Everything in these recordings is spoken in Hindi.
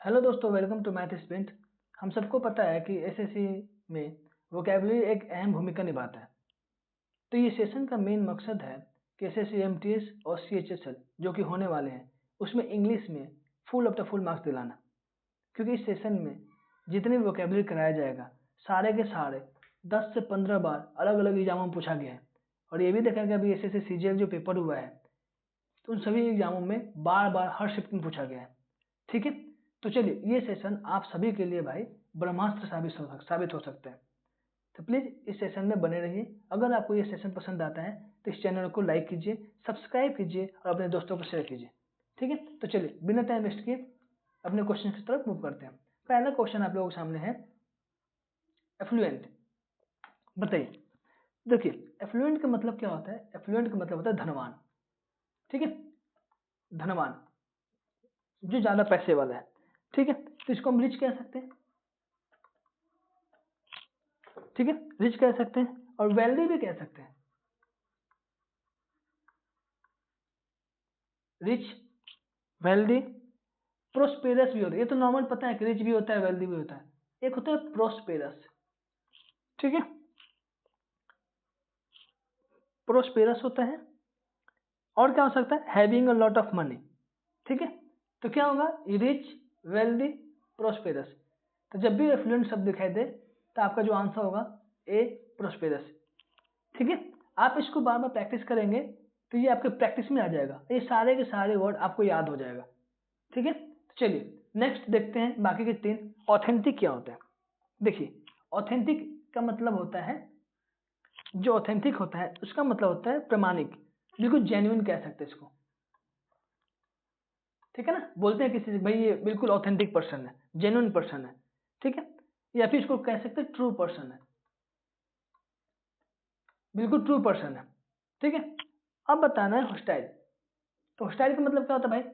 हेलो दोस्तों, वेलकम टू मैथ स्प्रिंट। हम सबको पता है कि एसएससी में वोकैबुलरी एक अहम भूमिका निभाता है। तो ये सेशन का मेन मकसद है कि एसएससी एमटीएस और सीएचएसएल जो कि होने वाले हैं उसमें इंग्लिश में full of the full marks दिलाना। क्योंकि इस सेशन में जितने भी वोकैबुलरी कराया जाएगा सारे के सारे 10 से 15 बार अलग अलग एग्जामों में पूछा गया है। और ये भी देखा गया अभी एसएससी सीजीएल जो पेपर हुआ है तो उन सभी एग्जामों में बार बार हर शिफ्ट में पूछा गया है। ठीक है, तो चलिए ये सेशन आप सभी के लिए भाई ब्रह्मास्त्र साबित हो सकता है। तो प्लीज़ इस सेशन में बने रहिए। अगर आपको ये सेशन पसंद आता है तो इस चैनल को लाइक कीजिए, सब्सक्राइब कीजिए और अपने दोस्तों को शेयर कीजिए। ठीक है, तो चलिए बिना टाइम वेस्ट किए अपने क्वेश्चन की तरफ मूव करते हैं। पहला क्वेश्चन आप लोगों के सामने है, एफ्लुएंट। बताइए, देखिए एफ्लुएंट का मतलब क्या होता है? एफ्लुएंट का मतलब होता है धनवान। ठीक है, धनवान जो ज़्यादा पैसे वाला है। ठीक है, तो इसको हम रिच कह सकते हैं। ठीक है, रिच कह सकते हैं और वेल्दी भी कह सकते हैं। रिच, वेल्दी, प्रोस्पेरस भी होता है। ये तो नॉर्मल पता है कि रिच भी होता है, वेल्दी भी होता है। एक होता है प्रोस्पेरस। ठीक है, प्रोस्पेरस होता है। और क्या हो सकता है? Having a lot of money. ठीक है, तो क्या होगा? Rich, wealthy, prosperous. तो जब भी एफ्लुएंट शब्द दिखाई दे तो आपका जो आंसर होगा ए, प्रोस्पेरस। ठीक है, आप इसको बार बार प्रैक्टिस करेंगे तो ये आपके प्रैक्टिस में आ जाएगा, ये सारे के सारे वर्ड आपको याद हो जाएगा। ठीक है, तो चलिए नेक्स्ट देखते हैं बाकी के तीन। ऑथेंटिक क्या होता है? देखिए ऑथेंटिक का मतलब होता है, जो ऑथेंटिक होता है उसका मतलब होता है प्रमाणिक, बिल्कुल जेन्युइन कह सकते हैं इसको। ठीक है ना, बोलते हैं किसी से भाई ये बिल्कुल ऑथेंटिक पर्सन है, जेन्युइन पर्सन है। ठीक है, या फिर इसको कह सकते हैं ट्रू पर्सन है, बिल्कुल ट्रू पर्सन है। ठीक है, अब बताना है हॉस्टाइल। तो हॉस्टाइल का मतलब क्या होता है भाई?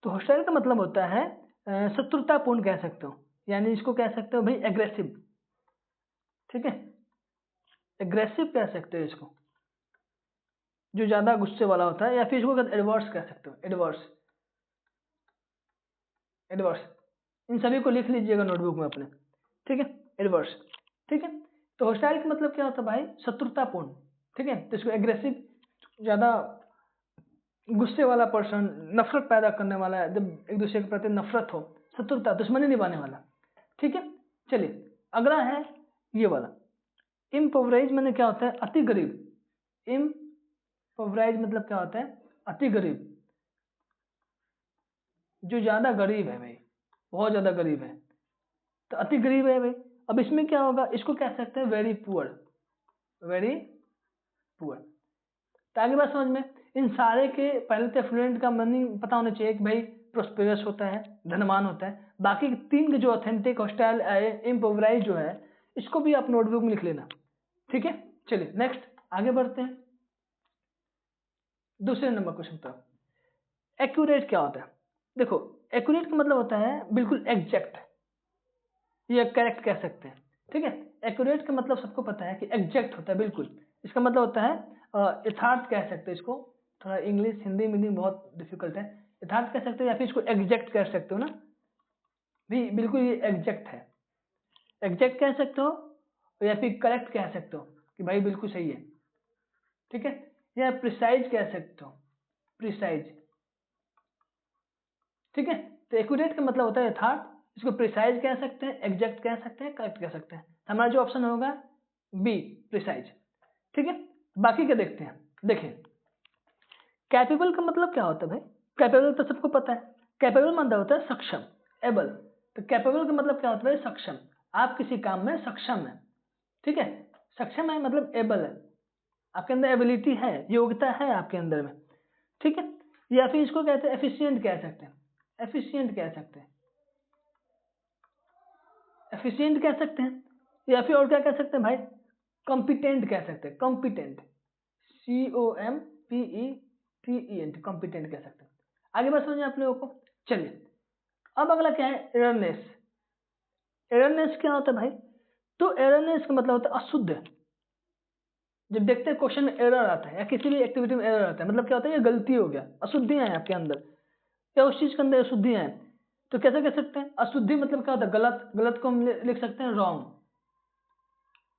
तो हॉस्टाइल का मतलब होता है शत्रुतापूर्ण कह सकते हो, यानी इसको कह सकते हो भाई एग्रेसिव। ठीक है, एग्रेसिव कह सकते हो इसको, जो ज्यादा गुस्से वाला होता है। या फिर इसको एडवर्स कह सकते हो, एडवर्स, एडवर्स। इन सभी को लिख लीजिएगा नोटबुक में अपने। ठीक है, एडवर्स। ठीक है, तो हॉस्टाइल का मतलब क्या होता है भाई? शत्रुतापूर्ण। ठीक है, तो इसको एग्रेसिव, ज्यादा गुस्से वाला पर्सन, नफरत पैदा करने वाला, जब एक दूसरे के प्रति नफरत हो, शत्रुता, दुश्मनी निभाने वाला। ठीक है, चलिए अगला है ये वाला, इम्पोवराइज मैंने क्या होता है? अति गरीब। इम्पोवराइज मतलब क्या होता है? अति गरीब, जो ज्यादा गरीब है भाई, बहुत ज्यादा गरीब है, तो अति गरीब है भाई। अब इसमें क्या होगा? इसको कह सकते हैं वेरी पुअर, वेरी पुअर। तो आगे बात समझ में, इन सारे के पहले तो एफ्लुएंट का मीनिंग पता होना चाहिए कि भाई प्रोस्पेरस होता है, धनवान होता है। बाकी तीन के जो ऑथेंटिक, हॉस्टाइल, इम्पोवराइज जो है, इसको भी आप नोटबुक में लिख लेना। ठीक है, चलिए नेक्स्ट आगे बढ़ते हैं दूसरे नंबर क्वेश्चन पर। एक्यूरेट क्या होता है? देखो एक्यूरेट का मतलब होता है बिल्कुल एग्जैक्ट, ये करेक्ट कह सकते हैं। ठीक है, एक्यूरेट का मतलब सबको पता है कि एग्जैक्ट होता है बिल्कुल। इसका मतलब होता है यथार्थ कह सकते हैं इसको। थोड़ा इंग्लिश हिंदी मीनिंग बहुत डिफिकल्ट है। यथार्थ कह सकते हो या फिर इसको एग्जैक्ट कह सकते हो ना, भी बिल्कुल ये एग्जैक्ट है, एग्जैक्ट कह सकते हो या फिर करेक्ट कह सकते हो कि भाई बिल्कुल सही है। ठीक है, या प्रिसाइज कह सकते हो, प्रिसाइज। ठीक है, तो एक्यूरेट का मतलब होता है यथार्थ, इसको प्रिसाइज कह सकते हैं, एग्जैक्ट कह सकते हैं, करेक्ट कह सकते हैं। हमारा जो ऑप्शन होगा बी, प्रिसाइज। ठीक है, बाकी क्या देखते हैं। देखिए कैपेबल का मतलब क्या होता है भाई? कैपेबल तो सबको पता है, कैपेबल मतलब होता है सक्षम, एबल। तो कैपेबल का मतलब क्या होता है? सक्षम, आप किसी काम में सक्षम है। ठीक है, सक्षम है मतलब एबल है, आपके अंदर एबिलिटी है, योग्यता है आपके अंदर में। ठीक है, या फिर इसको कहते हैं एफिशिएंट कह सकते हैं, एफिशिएंट कह सकते हैं, एफिशिएंट कह सकते हैं। या फिर और क्या कह सकते हैं भाई? कॉम्पिटेंट कह सकते हैं, कॉम्पिटेंट, COMPETENT, कॉम्पिटेंट कह सकते हैं। आगे बात समझिए आप लोगों को। चलिए अब अगला क्या है? एररनेस। एररनेस क्या होता है भाई? तो एररनेस का मतलब होता है अशुद्ध। जब देखते हैं क्वेश्चन में एरर आता है या किसी भी एक्टिविटी में एरर आता है, मतलब क्या होता है? ये गलती हो गया, अशुद्धियां हैं आपके अंदर, या उस चीज के अंदर अशुद्धियां हैं। तो कैसे कह सकते हैं? अशुद्धि मतलब क्या होता है? गलत। गलत को हम लिख सकते हैं रॉन्ग।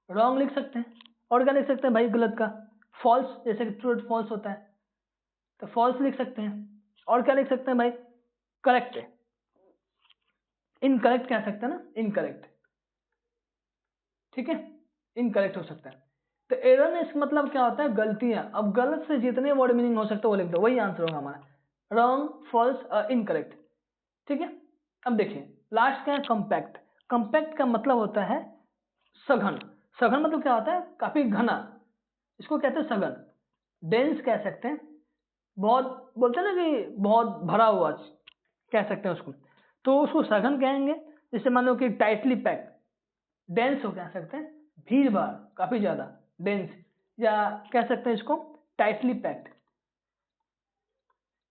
रॉन्ग लिख सकते हैं। और क्या लिख सकते हैं भाई गलत का? फॉल्स, जैसे कि ट्रू फॉल्स होता है तो फॉल्स लिख सकते हैं। और क्या लिख सकते हैं भाई? करेक्ट। इनकरेक्ट कह सकते हैं ना, इनकरेक्ट। ठीक है, इनकरेक्ट हो सकता है। तो एररनेस मतलब क्या होता है? गलतियां। अब गलत से जितने वर्ड मीनिंग हो सकते हैं वो लिख दो, वही आंसर होगा हमारा, रॉन्ग, फॉल्स और इनकरेक्ट। ठीक है, अब देखिए लास्ट क्या है? कंपैक्ट। कंपैक्ट का मतलब होता है सघन। सघन मतलब क्या होता है? काफी घना, इसको कहते हैं सघन। डेंस कह सकते हैं, बहुत बोलते हैं ना कि बहुत भरा हुआ कह सकते हैं उसको, तो उसको सघन कहेंगे। जैसे मान लो कि टाइटली पैक। डेंस हो कह सकते हैं भीड़ भाड़, काफी ज्यादा डेंस, या कह सकते हैं इसको टाइटली पैक्ड।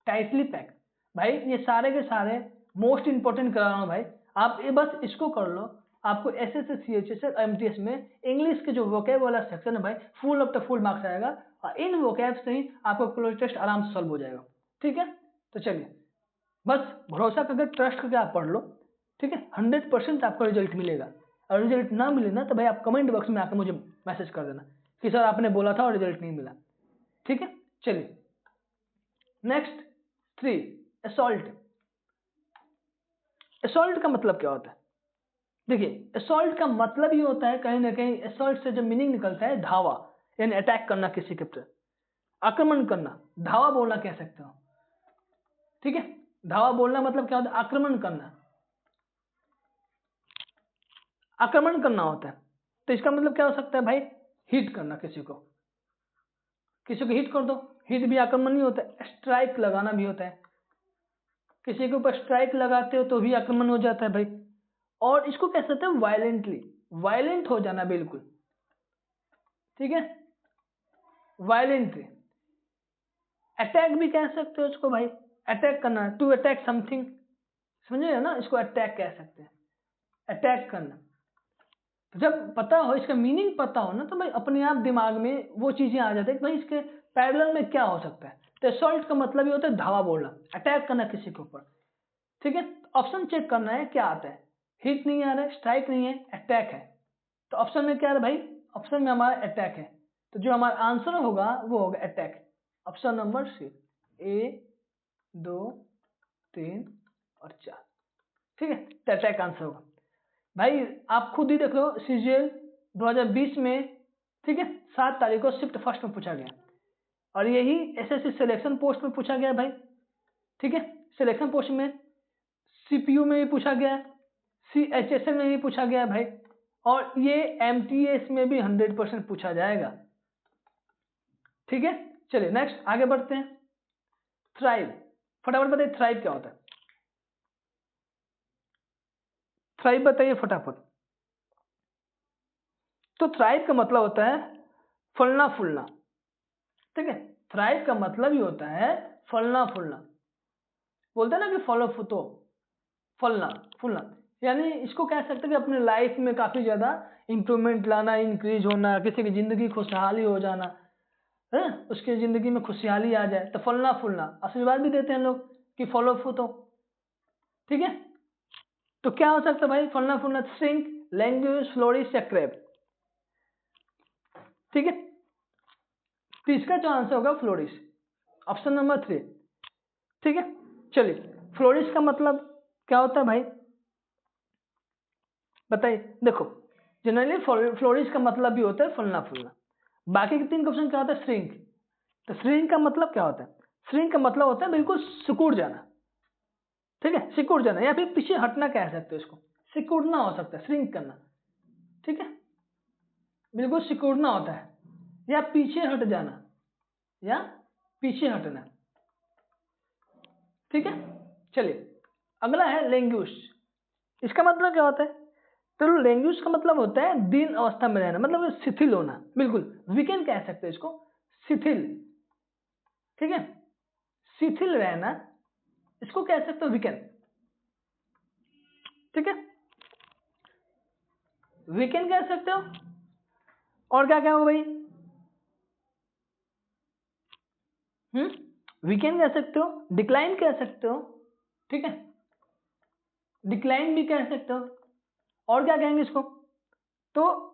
टाइटली पैक्ड भाई, ये सारे के सारे मोस्ट इंपोर्टेंट करा रहा हूं भाई, आप ये बस इसको कर लो। आपको एसएससी, सीएचएसएल, एमटीएस में इंग्लिश के जो वोकैब वाला सेक्शन है भाई, full of the full marks आएगा, और इन वोकैब से ही आपका क्लोज टेस्ट आराम से सॉल्व हो जाएगा। ठीक है, तो चलिए बस भरोसा करके, ट्रस्ट करके आप पढ़ लो। ठीक है, 100% आपको रिजल्ट मिलेगा। और रिजल्ट ना मिले ना तो भाई आप कमेंट बॉक्स में आकर मुझे मैसेज कर देना कि सर आपने बोला था और रिजल्ट नहीं मिला। ठीक है, चलिए नेक्स्ट 3, असॉल्ट। असॉल्ट का मतलब क्या होता है? देखिए असॉल्ट का मतलब ये होता है, कहीं ना कहीं असॉल्ट से जो मीनिंग निकलता है धावा, यानी अटैक करना किसी के ऊपर, आक्रमण करना, धावा बोलना कह सकते हो। ठीक है, धावा बोलना मतलब क्या होता है? आक्रमण करना, आक्रमण करना होता है। तो इसका मतलब क्या हो सकता है भाई? हिट करना किसी को, किसी को हिट कर दो, हिट भी आक्रमण नहीं होता है। स्ट्राइक लगाना भी होता है, किसी के ऊपर स्ट्राइक लगाते हो तो भी आक्रमण हो जाता है भाई। और इसको कह सकते हैं वायलेंटली, वायलेंट हो जाना बिल्कुल। ठीक है, वायलेंटली। अटैक भी कह सकते हो इसको भाई, अटैक करना, टू अटैक समथिंग, समझे ना, इसको अटैक कह सकते हैं, अटैक करना। तो जब पता हो, इसका मीनिंग पता हो ना, तो भाई अपने आप दिमाग में वो चीजें आ जाती है कि भाई इसके पैरेलल में क्या हो सकता है। तो असॉल्ट का मतलब ये होता है धावा बोलना, अटैक करना किसी के ऊपर। ठीक है, ऑप्शन चेक करना है क्या आता है। हिट नहीं आ रहा है, स्ट्राइक नहीं है, अटैक है। तो ऑप्शन में क्या है भाई? ऑप्शन में हमारा अटैक है, तो जो हमारा आंसर होगा वो होगा अटैक। ऑप्शन नंबर सी, 1, 2, 3 और 4। ठीक है, तो अटैक आंसर होगा भाई। आप खुद ही देख लो, सीजीएल 2020 में, ठीक है, 7 तारीख को शिफ्ट फर्स्ट में पूछा गया, और यही एसएससी सिलेक्शन पोस्ट में पूछा गया भाई। ठीक है, सिलेक्शन पोस्ट में सीपीयू में भी पूछा गया, सीएचएसएल में भी पूछा गया भाई, और ये एमटीएस में भी 100% पूछा जाएगा। ठीक है, चलिए नेक्स्ट आगे बढ़ते हैं। थ्राइव, फटाफट बताइए थ्राइव क्या होता है? थ्राइव बताइए फटाफट। तो थ्राइव का मतलब होता है फलना फूलना। ठीक है, थ्राइव का मतलब ही होता है फलना फूलना। बोलते हैं ना कि फॉलो फुतो, फलना फूलना, यानी इसको कह सकते हैं कि अपने लाइफ में काफी ज्यादा इंप्रूवमेंट लाना, इंक्रीज होना, किसी की जिंदगी खुशहाली हो जाना है, उसकी जिंदगी में खुशहाली आ जाए, तो फलना फूलना। आशीर्वाद भी देते हैं लोग कि फॉलो फुतो। ठीक है, तो क्या हो सकता है भाई? फलना फूलना, श्रिंक, लैंग्वेज, फ्लोरिश या क्रैप। ठीक है, तो इसका जो आंसर होगा फ्लोरिश, ऑप्शन नंबर 3। ठीक है, चलिए फ्लोरिश का मतलब क्या होता है भाई बताइए। देखो जनरली फ्लोरिश का मतलब भी होता है फलना फूलना। बाकी के 3 क्वेश्चन क्या होता है? श्रिंक। तो श्रिंक का मतलब क्या होता है? श्रिंक का मतलब होता है बिल्कुल सिकुड़ जाना। ठीक है, सिकुड़ जाना या फिर पीछे हटना कह सकते हो इसको, सिकुड़ना हो सकता है श्रिंक करना। ठीक है, बिल्कुल सिकुड़ना होता है, या पीछे हट जाना, या पीछे हटना। ठीक है, चलिए अगला है लेंग्यूस। इसका मतलब क्या होता है? तो लेंग्यूस का मतलब होता है दीन अवस्था में रहना, मतलब शिथिल होना, बिल्कुल वीकेंड कह सकते हैं इसको, शिथिल। ठीक है, शिथिल रहना, इसको कह सकते हो वीकेंड। ठीक है, वीकेंड कह सकते हो। और क्या क्या हो भाई? वीकेंड कह सकते हो, डिक्लाइन कह सकते हो। ठीक है, डिक्लाइन भी कह सकते हो, और क्या कहेंगे इसको, तो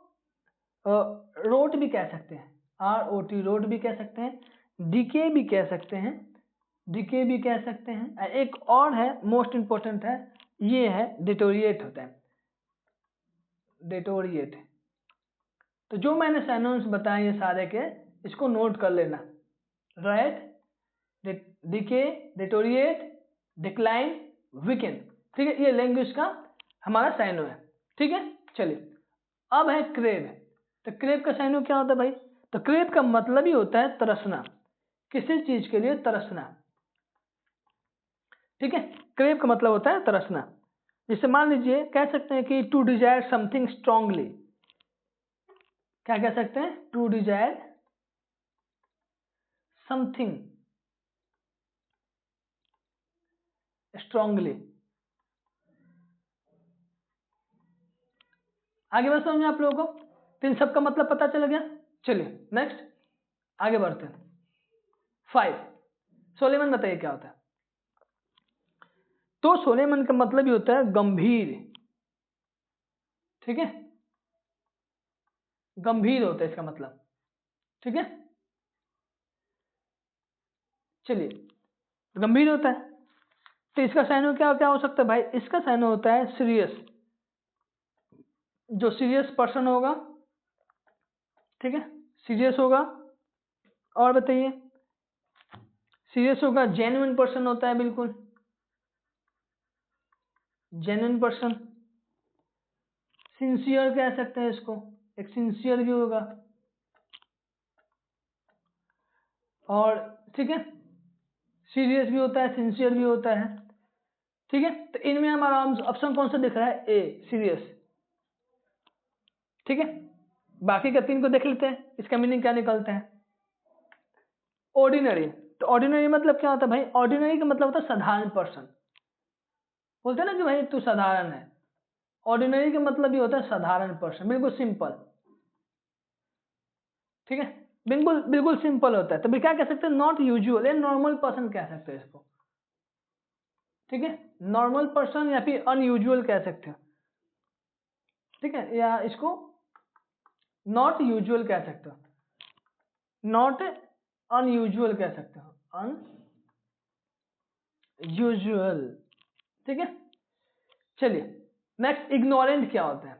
रोट भी कह सकते हैं, ROT रोट भी कह सकते हैं, डीके भी कह सकते हैं, डीके भी कह सकते हैं। एक और है मोस्ट इंपॉर्टेंट है, ये है डिटोरिएट होता है, डिटोरिएट। तो जो मैंने साइनोनिम्स बताए ये सारे के, इसको नोट कर लेना, right, decay, deteriorate, decline, weaken, ठीक है, ये लैंग्वेज का हमारा साइनो है, ठीक है। चलिए अब है क्रेव। तो क्रेव का साइनो क्या होता है भाई, तो क्रेव का मतलब ही होता है तरसना, किसी चीज के लिए तरसना, ठीक है, क्रेव का मतलब होता है तरसना। जैसे मान लीजिए कह सकते हैं कि टू डिजायर समथिंग स्ट्रांगली, क्या कह सकते हैं, टू डिजायर समथिंग स्ट्रांगली। आगे बात समझ में आप लोगों को, तो इन सबका मतलब पता चल गया। चलिए नेक्स्ट आगे बढ़ते हैं। 5 सोलेमन, बताइए क्या होता है। तो सोलेमन का मतलब ही होता है गंभीर, ठीक है, गंभीर होता है इसका मतलब, ठीक है। चलिए गंभीर होता है, तो इसका साइनो क्या क्या हो सकता है भाई, इसका साइनो होता है सीरियस, जो सीरियस पर्सन होगा, ठीक है, सीरियस होगा। और बताइए, सीरियस होगा, जेन्युइन पर्सन होता है, बिल्कुल जेन्युइन पर्सन। सिंसियर कह सकते हैं इसको, एक सिंसियर भी होगा, और ठीक है, सीरियस भी होता है, सिंसियर भी होता है, ठीक है। तो इनमें हमारा ऑप्शन कौन सा दिख रहा है, ए सीरियस, ठीक है। बाकी का 3 को देख लेते हैं, इसका मीनिंग क्या निकलता है। ऑर्डिनरी, तो ऑर्डिनरी मतलब क्या होता है भाई, ऑर्डिनरी का मतलब होता है साधारण पर्सन, बोलते हैं ना कि भाई तू साधारण है, ऑर्डिनरी का मतलब ये होता है साधारण पर्सन, बिल्कुल सिंपल, ठीक है, बिल्कुल बिल्कुल सिंपल होता है। तो भी क्या कह सकते हैं, नॉट यूजुअल, या नॉर्मल पर्सन कह सकते हैं इसको, ठीक है, नॉर्मल पर्सन या फिर अनयूजुअल कह सकते हैं, ठीक है, या इसको नॉट यूजुअल कह सकते हो, नॉट अनयूजुअल कह सकते हो, अनयूजुअल, ठीक है। चलिए नेक्स्ट, इग्नोरेंट क्या होता है।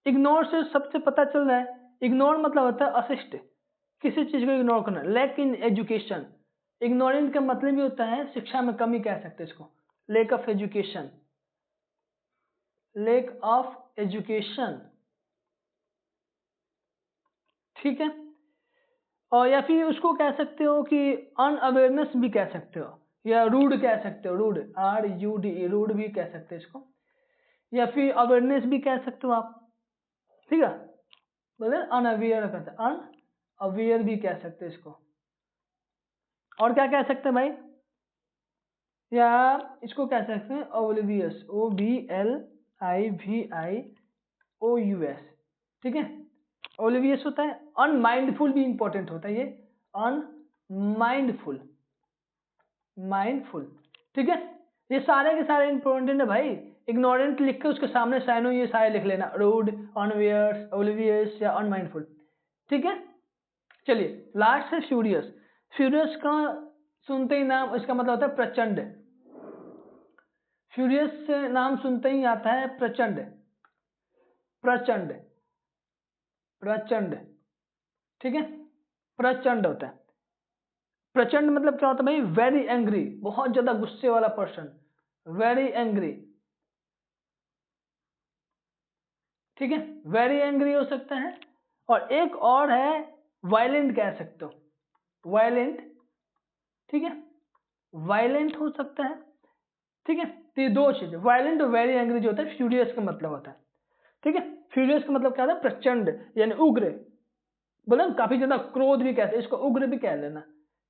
इग्नोर से सबसे पता चल रहा है, इग्नोर मतलब होता है असिस्ट, किसी चीज को इग्नोर करना, लैक इन एजुकेशन। इग्नोरेंट का मतलब भी होता है शिक्षा में कमी कह सकते हैं इसको, lack of education, lack of education, ठीक है। और या फिर उसको कह सकते हो कि अनअवेयरनेस भी कह सकते हो, या रूड कह सकते हो, रूड, RUDE, रूड भी कह सकते हो इसको, या फिर अवेयरनेस भी कह सकते हो आप, ठीक है, बोले अनअवेयर कहते हैं, अनअवेयर भी कह सकते हैं इसको। और क्या कह सकते हैं भाई, या इसको कह सकते हैं ओब्लिवियस, OBLIVIOUS, ठीक है, ओब्लिवियस होता है। अनमाइंडफुल भी इंपॉर्टेंट होता है ये, अनमाइंडफुल, माइंडफुल, ठीक है। ये सारे के सारे इंपॉर्टेंट है भाई, इग्नोरेंट लिख के उसके सामने साइनो ये सारे लिख लेना, रूड, अनअवेयर, ओब्लिवियस या अनमाइंडफुल, ठीक है। चलिए लास्ट है फ्यूरियस। फ्यूरियस का सुनते ही नाम, इसका मतलब होता है प्रचंड, फ्यूरियस से नाम सुनते ही आता है प्रचंड, प्रचंड, प्रचंड, ठीक है, प्रचंड होता है। प्रचंड मतलब क्या होता है भाई, वेरी एंग्री, बहुत ज्यादा गुस्से वाला पर्सन, वेरी एंग्री, ठीक है, वेरी एंग्री हो सकता है। और एक और है वायलेंट कह सकते हो, वायलेंट, ठीक है, वायलेंट हो सकता है, ठीक है। तो ये 2 चीजें, वायलेंट और वेरी एंग्री जो होता है फ्यूरियस का मतलब होता है, ठीक है। फ्यूरियस का मतलब क्या होता है, प्रचंड यानी उग्र, बोले काफी ज्यादा क्रोध भी कहते हैं इसको, उग्र भी कह लेना,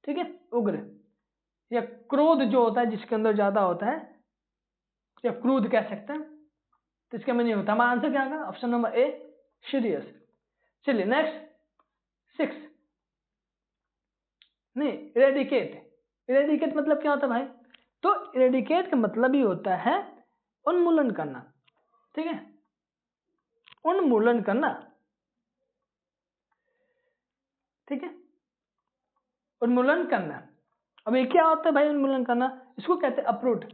ठीक है, उग्र या क्रोध जो होता है जिसके अंदर ज्यादा होता है, या क्रोध कह सकते हैं, तो इसका में नहीं होता। हमारा आंसर क्या होगा, ऑप्शन नंबर ए सीरियस। चलिए नेक्स्ट 6, नहीं इरेडिकेट, इरेडिकेट मतलब क्या होता है भाई, तो इरेडिकेट का मतलब ही होता है उन्मूलन करना, ठीक है, उन्मूलन करना, ठीक है, उन्मूलन करना। अब ये क्या होता है भाई उन्मूलन करना? इसको कहते हैं अपरूट।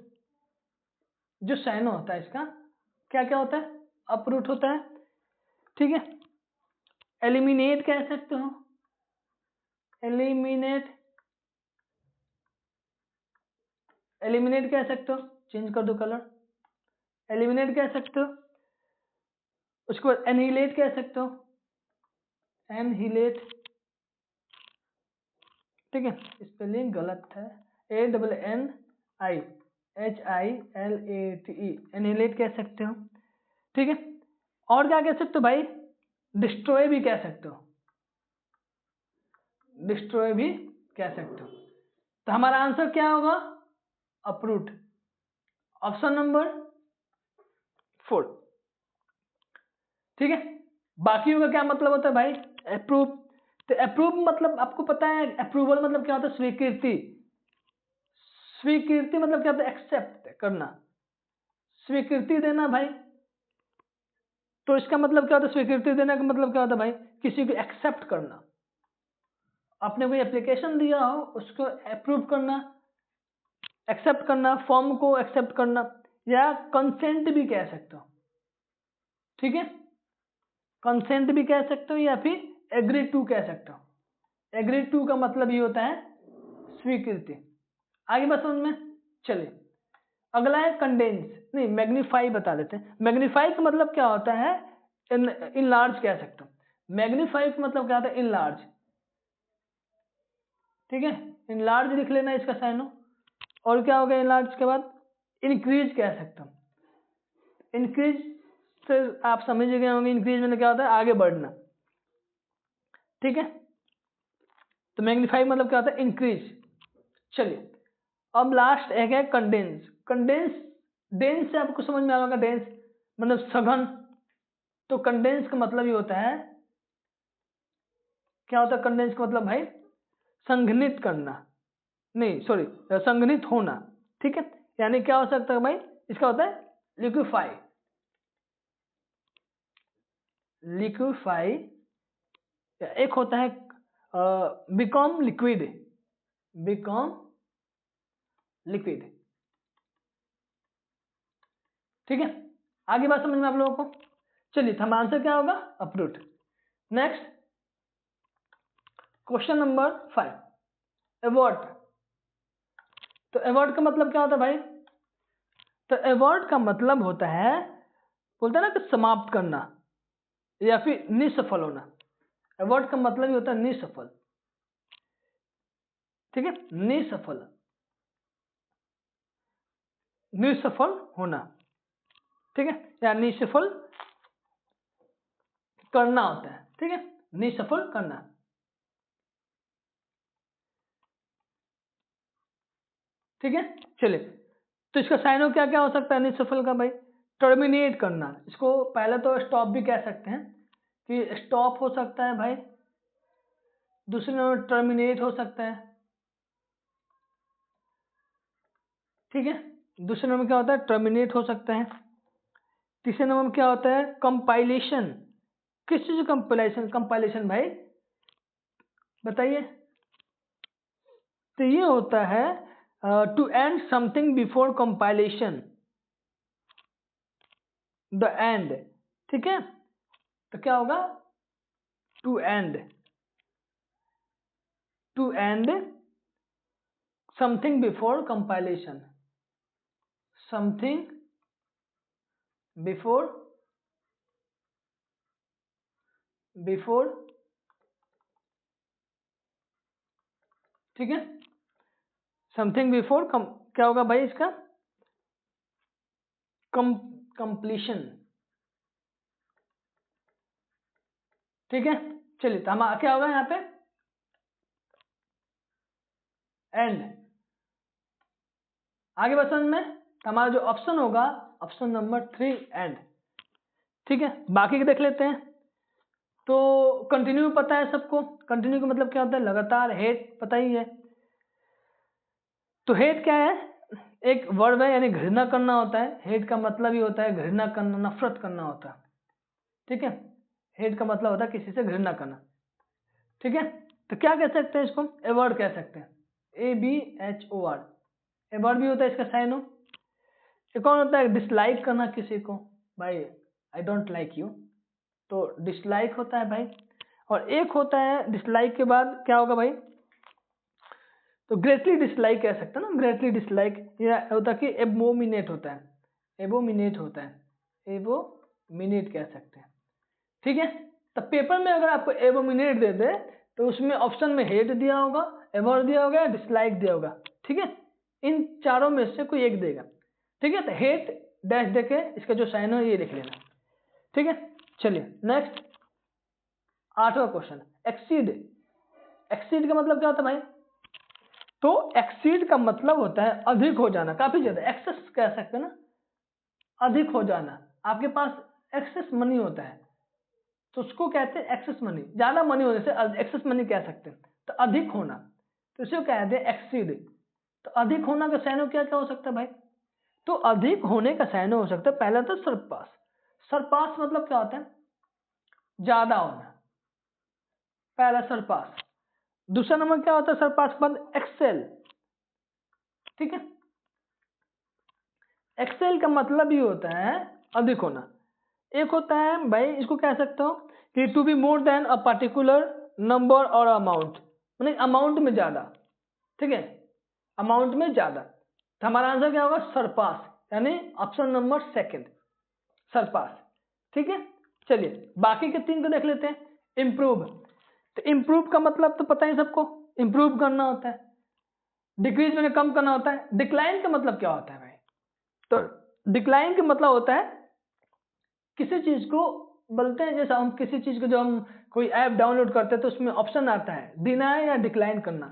जो साइनो होता है इसका क्या क्या होता है? अपरूट होता है, ठीक है। एलिमिनेट कह सकते हो, एलिमिनेट, एलिमिनेट कह सकते हो, चेंज कर दो कलर, एलिमिनेट कह सकते हो। उसके बाद एनहिलेट कह सकते हो, एनहिलेट, ठीक है, स्पेलिंग गलत है, ANNIHILATE, एनहिलेट कह सकते हो, ठीक है। और क्या कह सकते हो भाई? डिस्ट्रॉय भी कह सकते हो, डिस्ट्रॉय भी कह सकते हो। तो हमारा आंसर क्या होगा? अपरूट, ऑप्शन नंबर 4, ठीक है। बाकियों का क्या मतलब होता है भाई? अप्रूव। तो अप्रूव मतलब आपको पता है, अप्रूवल मतलब क्या होता है? स्वीकृति। स्वीकृति मतलब क्या होता है? एक्सेप्ट करना, स्वीकृति देना भाई। तो इसका मतलब क्या होता है? स्वीकृति देने का मतलब क्या होता है भाई? किसी को एक्सेप्ट करना, आपने कोई एप्लीकेशन दिया हो उसको अप्रूव करना, एक्सेप्ट करना, फॉर्म को एक्सेप्ट करना, या कंसेंट भी कह सकते हो, ठीक है, कंसेंट भी कह सकते हो या फिर एग्री टू कह सकते हो। एग्री टू का मतलब ये होता है स्वीकृति। आगे बात समझ में? चलिए अगला है कंडेंस, नहीं मैग्नीफाई बता देते हैं। मैग्नीफाई का मतलब क्या होता है? इनलार्ज कह सकते हो। मैग्नीफाई का मतलब क्या होता है? इनलार्ज, ठीक है, इनलार्ज लिख लेना इसका साइनो। और क्या हो गया इनलार्ज के बाद? इंक्रीज कह सकते हो। इंक्रीज से आप समझ गए होंगे, इंक्रीज में क्या होता है? आगे बढ़ना, ठीक है। तो मैग्नीफाई मतलब क्या होता है? इंक्रीज। चलिए अब लास्ट एक है कंडेंस। कंडेंस, डेंस से आपको समझ में आ रहा होगा, डेंस मतलब सघन। तो कंडेंस का मतलब ये होता है, क्या होता है कंडेंस का मतलब भाई? संघनित करना, नहीं सॉरी, संघनित होना, ठीक है। यानी क्या हो सकता है भाई? इसका होता है लिक्विफाई, लिक्विफाई। एक होता है बिकम लिक्विड, बिकम लिक्विड, ठीक है। आगे बात समझ में आप लोगों को? चलिए तो हमारा आंसर क्या होगा? अपरूट। Next question number 5, एवॉर्ट। तो एवॉर्ड का मतलब क्या होता है भाई? तो एवॉर्ड का मतलब होता है, बोलते हैं ना कि समाप्त करना या फिर निसफल होना। एवॉर्ड का मतलब ही होता है निसफल, ठीक है, निसफल, निसफल होना, ठीक है, या निसफल करना होता है, ठीक है, निसफल करना, ठीक है। चलिए तो इसका साइनो क्या क्या हो सकता है निसफल का भाई? टर्मिनेट करना, इसको पहले तो स्टॉप भी कह सकते हैं, कि स्टॉप हो सकता है भाई। दूसरे नंबर टर्मिनेट हो सकता है, ठीक है, दूसरे नंबर क्या होता है? टर्मिनेट हो सकता है। तीसरे नंबर में क्या होता है? कंपाइलेशन। किस चीज कंपाइलेशन? कंपाइलेशन भाई बताइए। तो ये होता है to end something before compilation, the end, ठीक है। तो क्या होगा? To end, to end something before compilation, something before, before, ठीक है, समथिंग बिफोर क्या होगा भाई इसका? कंप्लीशन, ठीक है। चलिए तो हम क्या होगा यहाँ पे? एंड। आगे बसन में हमारा जो ऑप्शन होगा, ऑप्शन नंबर 3 एंड, ठीक है। बाकी के देख लेते हैं। तो कंटिन्यू पता है सबको, कंटिन्यू का मतलब क्या होता है? लगातार। हेट पता ही है। तो हेट क्या है? एक वर्ब है यानी घृणा करना होता है, हेट का मतलब ही होता है घृणा करना, नफरत करना होता है, ठीक है। हेट का मतलब होता है किसी से घृणा करना, ठीक है। तो क्या कह सकते हैं इसको, एवर्ड कह सकते हैं, ABHOR, एवर्ड भी होता है इसका साइन हो। एक और होता है डिसलाइक करना किसी को, भाई आई डोंट लाइक यू, तो डिसलाइक होता है भाई। और एक होता है डिसलाइक के बाद क्या होगा भाई, तो ग्रेटली डिसलाइक कह सकते हैं ना, ग्रेटली डिसलाइक। ये होता है कि एबोमिनेट होता है, एबोमिनेट होता है, एबोमिनेट कह सकते हैं, ठीक है। तो पेपर में अगर आपको एबोमिनेट दे दे तो उसमें ऑप्शन में हेट दिया होगा, एवर दिया होगा, डिसलाइक दिया होगा, ठीक है। इन चारों में से कोई एक देगा, ठीक है। तो हेट डैश देके इसका जो साइन है ये लिख लेना, ठीक है। चलिए नेक्स्ट 8वां क्वेश्चन, एक्सीड। एक्सीड का मतलब क्या होता है भाई, तो एक्सीड का मतलब होता है अधिक हो जाना, काफी ज्यादा, एक्सेस कह सकते हैं ना, अधिक हो जाना। आपके पास एक्सेस मनी होता है तो उसको कहते हैं एक्सेस मनी, ज्यादा मनी होने से एक्सेस मनी कह सकते हैं। तो अधिक होना तो इसे कहते हैं एक्सीड। तो अधिक होना का साइन क्या क्या हो सकता है भाई, तो अधिक होने का साइन हो सकता है पहला तो सरपास। सरपास मतलब क्या होता है, ज्यादा होना, पहला सरपास। दूसरा नंबर क्या होता है सरपास के बाद, एक्सेल, ठीक है। एक्सेल का मतलब ही होता है अधिक होना। एक होता है भाई, इसको कह सकते हो कि to be more than a particular number और अमाउंट, मतलब अमाउंट में ज्यादा, ठीक है, अमाउंट में ज्यादा। तो हमारा आंसर क्या होगा, सरपास, यानी ऑप्शन नंबर सेकंड, सरपास, ठीक है। चलिए बाकी के 3 को देख लेते हैं। इम्प्रूव, तो इम्प्रूव का मतलब तो पता ही सबको, इम्प्रूव करना होता है, डिक्रीज में कम करना होता है। डिक्लाइन का मतलब क्या होता है भाई, तो डिक्लाइन का मतलब होता है किसी चीज को बोलते हैं, जैसे हम किसी चीज को, जो हम कोई ऐप डाउनलोड करते हैं तो उसमें ऑप्शन आता है डिनाई या डिक्लाइन करना,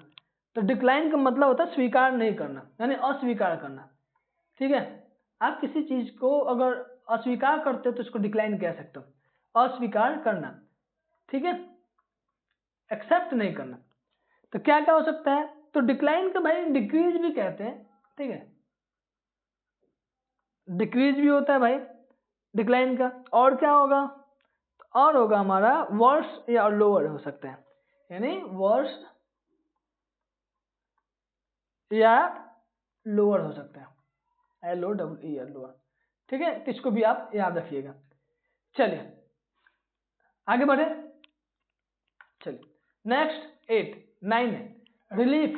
तो डिक्लाइन का मतलब होता है स्वीकार नहीं करना, यानी अस्वीकार करना, ठीक है। आप किसी चीज को अगर अस्वीकार करते हो तो उसको डिक्लाइन कह सकते हो, अस्वीकार करना, ठीक है, एक्सेप्ट नहीं करना। तो क्या क्या हो सकता है, तो डिक्लाइन का भाई डिक्रीज भी कहते हैं, ठीक है, डिक्रीज भी होता है भाई डिक्लाइन का। और क्या होगा, और होगा हमारा वर्स या लोअर हो सकता है, यानी वर्स या लोअर हो सकता है, LOWER, लोअर, ठीक है। तो इसको भी आप याद रखिएगा। चलिए आगे बढ़े, चलिए नेक्स्ट 9 है रिलीफ।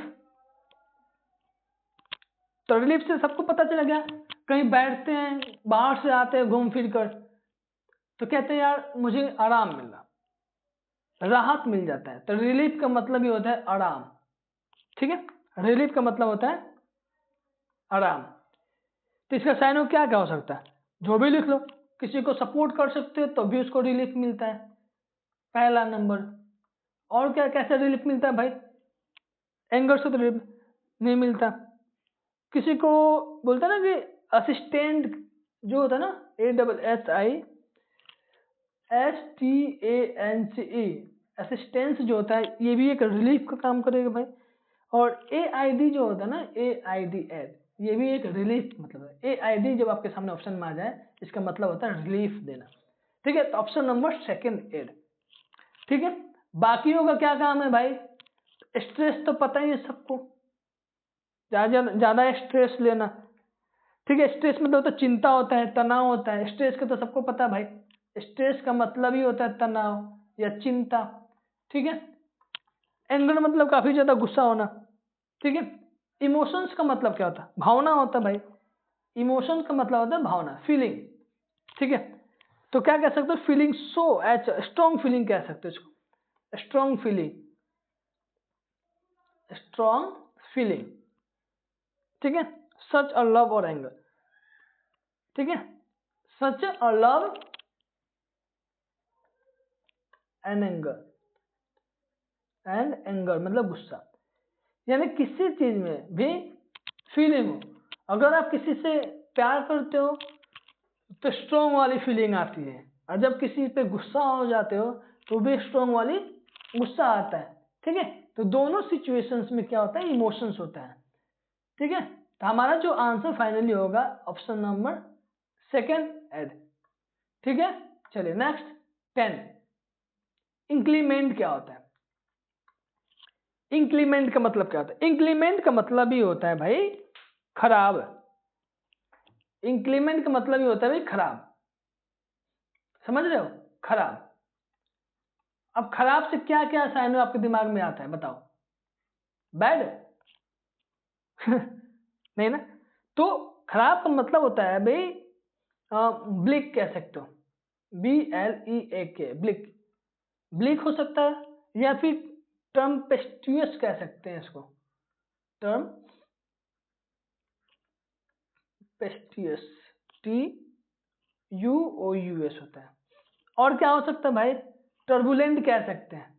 तो रिलीफ से सबको पता चला गया, कहीं बैठते हैं, बाहर से आते हैं घूम फिर कर, तो कहते हैं यार मुझे आराम मिल रहा, राहत मिल जाता है। तो रिलीफ का मतलब ही होता है आराम, ठीक है, रिलीफ का मतलब होता है आराम। तो इसका साइन हो क्या क्या हो सकता है, जो भी लिख लो, किसी को सपोर्ट कर सकते हो तो भी उसको रिलीफ मिलता है, पहला नंबर। और क्या कैसे रिलीफ मिलता है भाई, एंगर से तो रिलीफ नहीं मिलता। किसी को बोलते हैं ना कि असिस्टेंट जो होता है ना, ASSISTANCE, असिस्टेंस जो होता है ये भी एक रिलीफ का काम करेगा भाई। और AID जो होता है ना, AID, ये भी एक रिलीफ मतलब है। AID जब आपके सामने ऑप्शन में आ जाए इसका मतलब होता है रिलीफ देना, ठीक है। तो ऑप्शन नंबर सेकंड एड, ठीक है। बाकियों का क्या काम है भाई, स्ट्रेस तो पता ही है सबको, ज्यादा स्ट्रेस लेना, ठीक है। स्ट्रेस मतलब होता है चिंता होता है, तनाव होता है, स्ट्रेस का तो सबको पता है भाई, स्ट्रेस का मतलब ही होता है तनाव या चिंता, ठीक है। एंगर मतलब काफी ज्यादा गुस्सा होना, ठीक है। इमोशंस का मतलब क्या होता है, भावना होता है भाई, इमोशन का मतलब होता है भावना, फीलिंग, ठीक है। तो क्या कह सकते हो, feeling, so H strong feeling कह सकते हो इसको, स्ट्रॉन्ग फीलिंग, स्ट्रॉन्ग फीलिंग, ठीक है। सच अ लव और एंगर, ठीक है, सच अ लव एंड एंगर मतलब गुस्सा, यानी किसी चीज में भी फीलिंग हो, अगर आप किसी से प्यार करते हो तो स्ट्रॉन्ग वाली फीलिंग आती है, और जब किसी पे गुस्सा हो जाते हो तो भी स्ट्रॉन्ग वाली गुस्सा आता है, ठीक है। तो दोनों सिचुएशंस में क्या होता है, इमोशंस होता है, ठीक है। तो हमारा जो आंसर फाइनली होगा ऑप्शन नंबर सेकेंड एड। ठीक है, चलिए नेक्स्ट 10, इंक्रीमेंट क्या होता है? इंक्रीमेंट का मतलब क्या होता है? इंक्रीमेंट का मतलब ही होता है भाई खराब। इंक्रीमेंट का मतलब ही होता है भाई खराब, समझ रहे हो? खराब। अब खराब से क्या क्या साइन आपके दिमाग में आता है बताओ? बैड? नहीं ना। तो खराब का मतलब होता है भाई ब्लिक कह सकते हो, BLEAK, ब्लिक। ब्लिक हो सकता है या फिर टर्म्पेस्टियस कह सकते हैं इसको, टर्म्पेस्टियस, TUOUS होता है। और क्या हो सकता है भाई? टर्बुलेंट कह सकते हैं,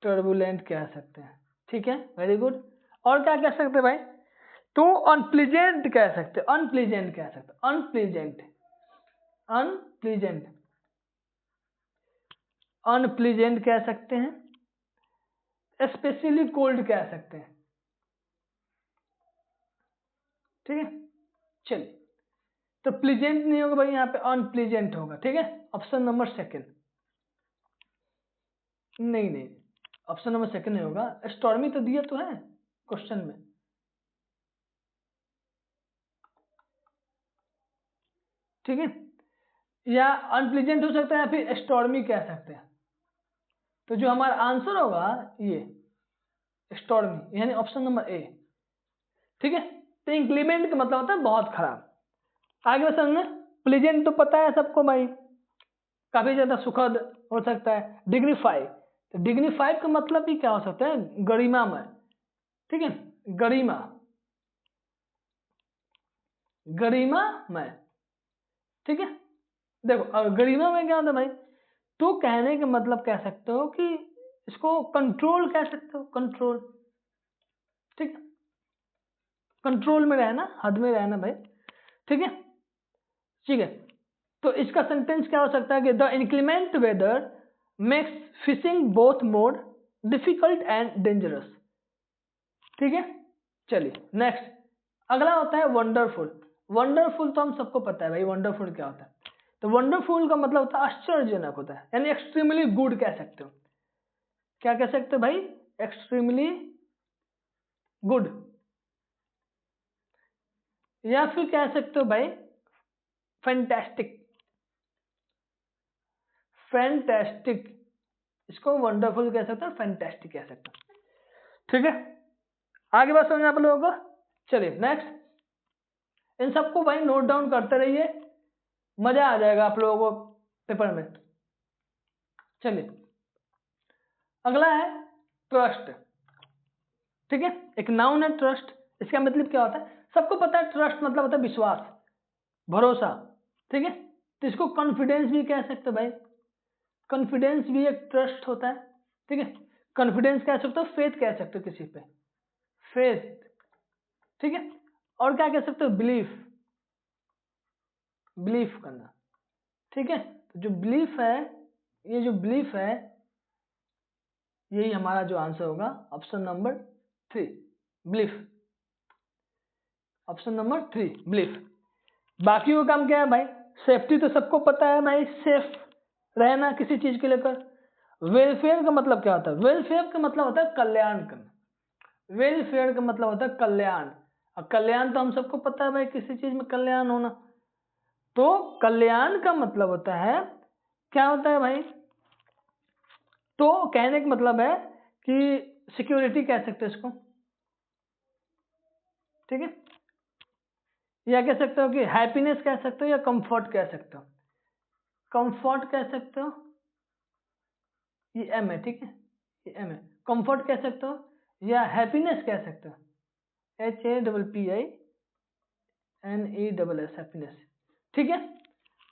टर्बुलेंट कह सकते हैं। ठीक है, वेरी गुड। और क्या कह सकते हैं भाई? तो अनप्लीजेंट कह सकते हैं, अनप्लीजेंट कह सकते हैं, अनप्लीजेंट, अनप्लीजेंट, अनप्लीजेंट कह सकते हैं, स्पेशली कोल्ड कह सकते हैं। ठीक है, चलिए तो प्लीजेंट नहीं होगा भाई, यहाँ पे अनप्लीजेंट होगा। ठीक है, ऑप्शन नंबर सेकंड। नहीं, ऑप्शन नंबर सेकंड नहीं होगा, स्टॉर्मी तो दिया तो है क्वेश्चन में। ठीक है, या अनप्लीजेंट हो सकता है या फिर स्टॉर्मी कह सकते हैं। तो जो हमारा आंसर होगा ये स्टॉर्मी, यानी ऑप्शन नंबर ए। ठीक है, तो इंक्रीमेंट का मतलब होता है बहुत खराब। आगे समझना, प्लीजेंट तो पता है सबको भाई, काफी ज्यादा सुखद हो सकता है। डिग्निफाई, तो डिग्निफाई का मतलब भी क्या हो सकता है? गरिमामय। ठीक है, गरिमा, गरिमामय। ठीक है, देखो गरिमा में क्या होता है भाई? तो कहने का मतलब कह सकते हो कि इसको कंट्रोल कह सकते हो, कंट्रोल। ठीक है, कंट्रोल में रहना, हद में रहना भाई। ठीक है, ठीक है। तो इसका सेंटेंस क्या हो सकता है कि the inclement weather makes fishing both more difficult and dangerous. ठीक है, चलिए नेक्स्ट, अगला होता है वंडरफुल। वंडरफुल तो हम सबको पता है भाई, वंडरफुल क्या होता है? तो वंडरफुल का मतलब होता है आश्चर्यजनक होता है, यानी एक्सट्रीमली गुड कह सकते हो। क्या कह सकते हो भाई? Extremely good. या फिर कह सकते हो भाई फैंटास्टिक, फैंटास्टिक। इसको वंडरफुल कह सकते हो, फैंटास्टिक कह सकते हो। ठीक है, आगे बात समझ आप लोगों को। चलिए नेक्स्ट, इन सबको भाई नोट डाउन करते रहिए, मजा आ जाएगा आप लोगों को पेपर में। चलिए अगला है ट्रस्ट। ठीक है, एक नाउन है ट्रस्ट। इसका मतलब क्या होता है? सबको पता है ट्रस्ट मतलब होता है विश्वास, भरोसा। ठीक है, तो इसको कॉन्फिडेंस भी कह सकते हो भाई, कॉन्फिडेंस भी एक ट्रस्ट होता है। ठीक है, कॉन्फिडेंस कह सकते हो, फेथ कह सकते हो किसी पे, फेथ। ठीक है, और क्या कह सकते हो? बिलीफ, बिलीफ करना। ठीक है, तो जो बिलीफ है, ये जो बिलीफ है, यही हमारा जो आंसर होगा option number 3, belief. Option number 3, belief. बाकी वो काम क्या है भाई? सेफ्टी तो सबको पता है भाई, सेफ रहना किसी चीज के लेकर। वेलफेयर का मतलब क्या होता है? वेलफेयर का मतलब होता है कल्याण करना। वेलफेयर का मतलब होता है कल्याण, और कल्याण तो हम सबको पता है भाई, किसी चीज में कल्याण होना। तो कल्याण का मतलब होता है, क्या होता है भाई? तो कहने का मतलब है कि सिक्योरिटी कह सकते हो इसको। ठीक है, या कह सकते हो कि हैप्पीनेस कह सकते हो, या कंफर्ट कह सकते हो। कंफर्ट कह सकते हो, ये एम है। ठीक है, ये एम है। कंफर्ट कह सकते हो, या हैप्पीनेस कह सकते हो, HAPPINESS, हैप्पीनेस। ठीक है,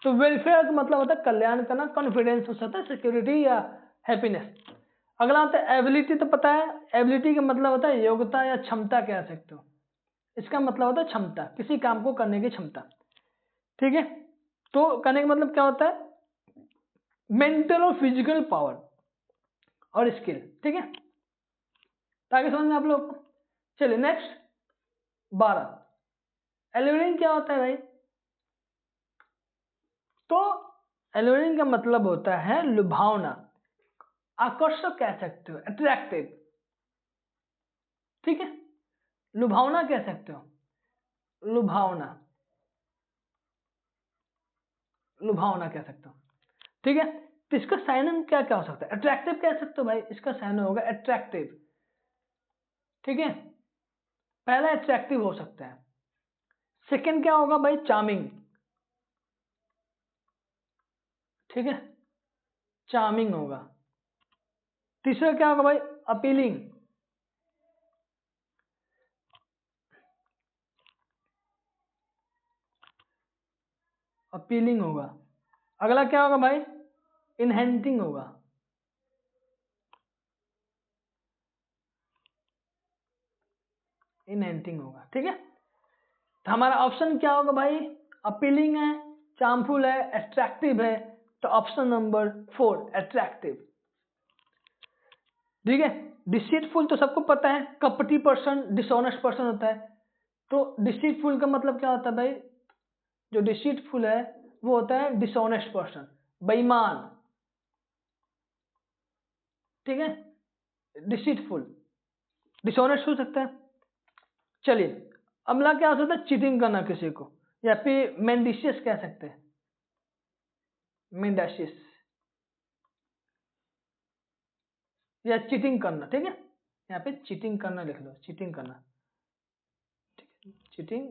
तो वेलफेयर का मतलब होता है कल्याण करना, कॉन्फिडेंस हो सकता है, सिक्योरिटी या हैप्पीनेस। अगला होता है एबिलिटी, तो पता है एबिलिटी का मतलब होता है योग्यता या क्षमता कह सकते हो। इसका मतलब होता है क्षमता, किसी काम को करने की क्षमता। ठीक है, तो करने का मतलब क्या होता है? मेंटल और फिजिकल पावर और स्किल। ठीक है, ताकि समझ में आप लोग को। चलिए नेक्स्ट 12 एल्यूरिंग क्या होता है भाई? तो एल्यूरिंग का मतलब होता है लुभावना, आकर्षक कह सकते हो, अट्रैक्टिव। ठीक है, लुभावना कह सकते हो, लुभावना, लुभावना कह सकते हो। ठीक है, तो इसका साइनम क्या क्या हो सकता है? अट्रैक्टिव कह सकते हो भाई, इसका साइनम होगा अट्रैक्टिव। ठीक है, पहला अट्रैक्टिव हो सकता है। सेकंड क्या होगा भाई? चार्मिंग। ठीक है, चार्मिंग होगा। तीसरा क्या होगा भाई? अपीलिंग। अपीलिंग होगा। अगला क्या होगा भाई? इनहेंटिंग होगा। इनहेंटिंग होगा। ठीक है, तो हमारा ऑप्शन क्या होगा भाई? अपीलिंग है, चार्मफुल है, अट्रैक्टिव है, तो ऑप्शन नंबर 4 अट्रैक्टिव। ठीक है, डिसीटफुल तो सबको पता है, कपटी पर्सन, डिसऑनेस्ट पर्सन होता है। तो डिसीटफुल का मतलब क्या होता है भाई? जो डिसीटफुल है वो होता है डिसऑनेस्ट पर्सन, बेईमान। ठीक है, डिसीटफुल, डिसऑनेस्ट हो सकता है। चलिए, अगला क्या हो सकता है? चीटिंग करना किसी को, या फिर मेंडिशियस कह सकते हैं, मेंडाशियस, या चीटिंग करना। ठीक है, यहाँ पे चीटिंग करना लिख लो, चीटिंग करना। Cheating,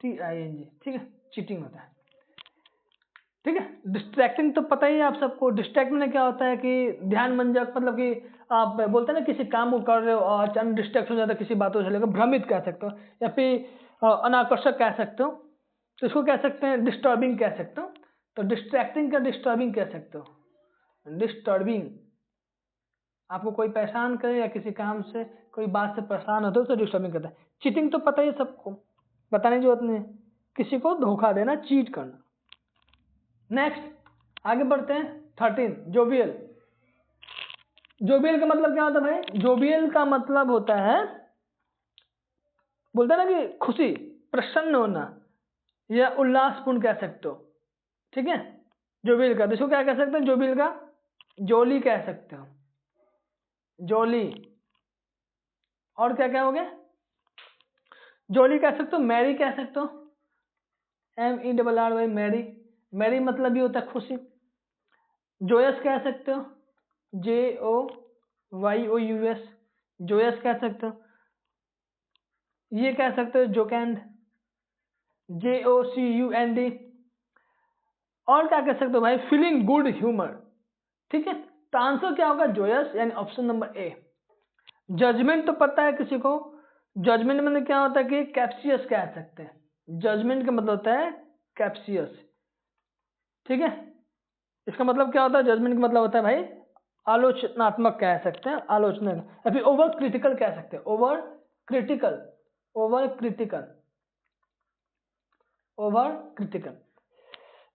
CHEATING। ठीक है, चीटिंग होता है। ठीक है, डिस्ट्रैक्टिंग तो पता ही है आप सबको। डिस्ट्रैक्ट में क्या होता है कि ध्यान मंजक, मतलब कि आप बोलते हैं ना किसी काम को कर रहे हो और अचानक डिस्ट्रैक्ट हो जाता है, किसी बातों से लेकर भ्रमित कह सकते हो, या फिर अनाकर्षक कह सकते हो। तो इसको कह सकते हैं डिस्टर्बिंग कह सकते हो। तो डिस्ट्रैक्टिंग का डिस्टर्बिंग कह सकते हो। डिस्टर्बिंग, आपको कोई परेशान करे या किसी काम से, कोई बात से परेशान होते हो तो डिस्टर्बिंग करता है। चीटिंग तो पता ही है सबको, बताने की जरूरत नहीं है, किसी को धोखा देना, चीट करना। नेक्स्ट आगे बढ़ते हैं 13 जोवियल। जोवियल का मतलब क्या होता है भाई? जोवियल का मतलब होता है, बोलते हैं ना कि खुशी, प्रसन्न होना, या उल्लासपूर्ण कह सकते हो। ठीक है, जोवियल का, इसको क्या कह सकते हैं? जोवियल का जोली कह सकते हो, जोली। और क्या क्या हो गया? जोली कह सकते हो, मैरी कह सकते हो, MERRY, मैरी। मैरी मतलब ये होता है खुशी। जोयस कह सकते हो, JOYOUS, जोयस कह सकते हो। ये कह सकते हो जोकैंड, JOCUND। और क्या कह सकते हो भाई? Feeling good humour. ठीक है, तो आंसर क्या होगा? जोयस, यानी ऑप्शन नंबर ए। जजमेंट तो पता है किसी को? जजमेंट मतलब क्या होता है कि कैप्सियस कह सकते हैं। जजमेंट का मतलब होता है कैप्सियस। ठीक है, इसका मतलब क्या होता है? जजमेंट का मतलब होता है भाई आलोचनात्मक कह सकते हैं, आलोचना, या फिर ओवर क्रिटिकल कह सकते हैं, over critical, over critical, over critical.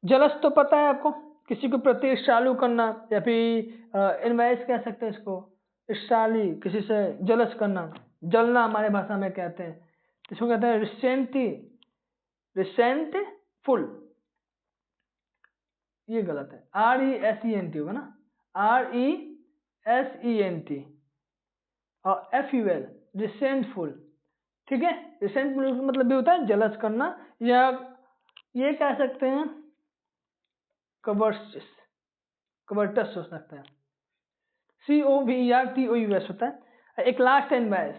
Jealous तो पता है आपको, किसी के प्रति ईर्ष्यालु करना, या फिर इनवाइस कह सकते हैं इसको, ईर्ष्याली, किसी से जलस करना, जलना हमारे भाषा में कहते हैं। इसको कहते हैं रिसेंटी, रिसेंटफुल। ये गलत है, RESENT होगा ना, RESENT, और FUL, रिसेंटफुल। ठीक है, रिसेंटफुल मतलब भी होता है जलस करना, या ये कह सकते हैं कवर्टस, कवर्टस हो सकता है, COVERTOUS होता है। एक लास्ट एनवाइस,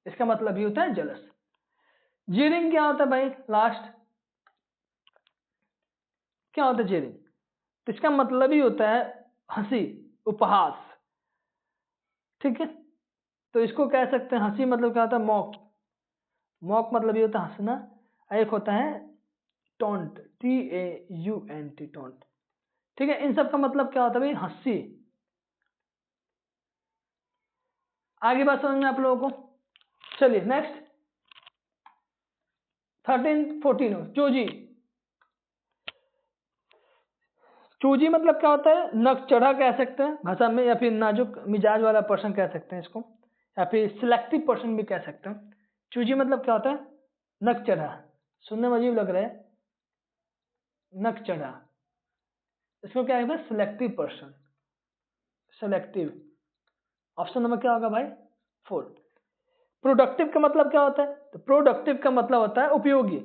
इसका मतलब भी होता है जलस। जीरिंग क्या होता है भाई? लास्ट क्या होता है जीरिंग? तो इसका मतलब ही होता है हंसी, उपहास। ठीक है, तो इसको कह सकते हैं हंसी मतलब क्या होता है? मॉक। मॉक मतलब ये होता है हंसना। एक होता है टोंट, TAUNT, टोंट। ठीक है, इन सब का मतलब क्या होता है भाई? हंसी। आगे बात समझ में आप लोगों को? चलिए नेक्स्ट 13 14 चोजी। चूजी मतलब क्या होता है, नक चढ़ा कह सकते हैं भाषा में, या फिर नाजुक मिजाज वाला पर्सन कह सकते हैं इसको, या फिर सिलेक्टिव पर्सन भी कह सकते हैं। चूजी मतलब क्या होता है, नक चढ़ा। सुनने में अजीब लग रहा है, नक चढ़ा, इसको क्या कहते हैं, selective person, selective. Option number क्या होगा भाई, 4। प्रोडक्टिव का मतलब क्या होता है, तो प्रोडक्टिव का मतलब होता है उपयोगी।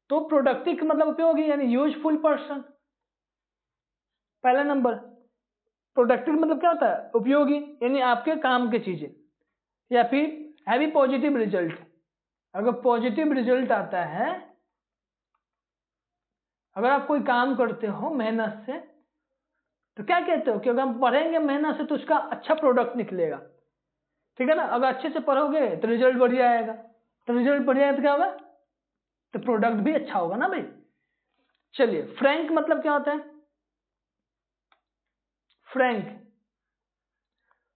तो प्रोडक्टिव का मतलब उपयोगी यानी यूजफुल पर्सन, पहला नंबर। प्रोडक्टिव मतलब क्या होता है, उपयोगी यानी आपके काम की चीजें, या फिर हैवी पॉजिटिव रिजल्ट। अगर पॉजिटिव रिजल्ट आता है, अगर आप कोई काम करते हो मेहनत से, तो क्या कहते हो कि अगर हम पढ़ेंगे मेहनत से तो उसका अच्छा प्रोडक्ट निकलेगा, ठीक है ना। अगर अच्छे से पढ़ोगे तो रिजल्ट बढ़िया आएगा, तो रिजल्ट बढ़िया आएगा तो क्या होगा, तो प्रोडक्ट भी अच्छा होगा ना भाई। चलिए, फ्रैंक मतलब क्या होता है, फ्रैंक,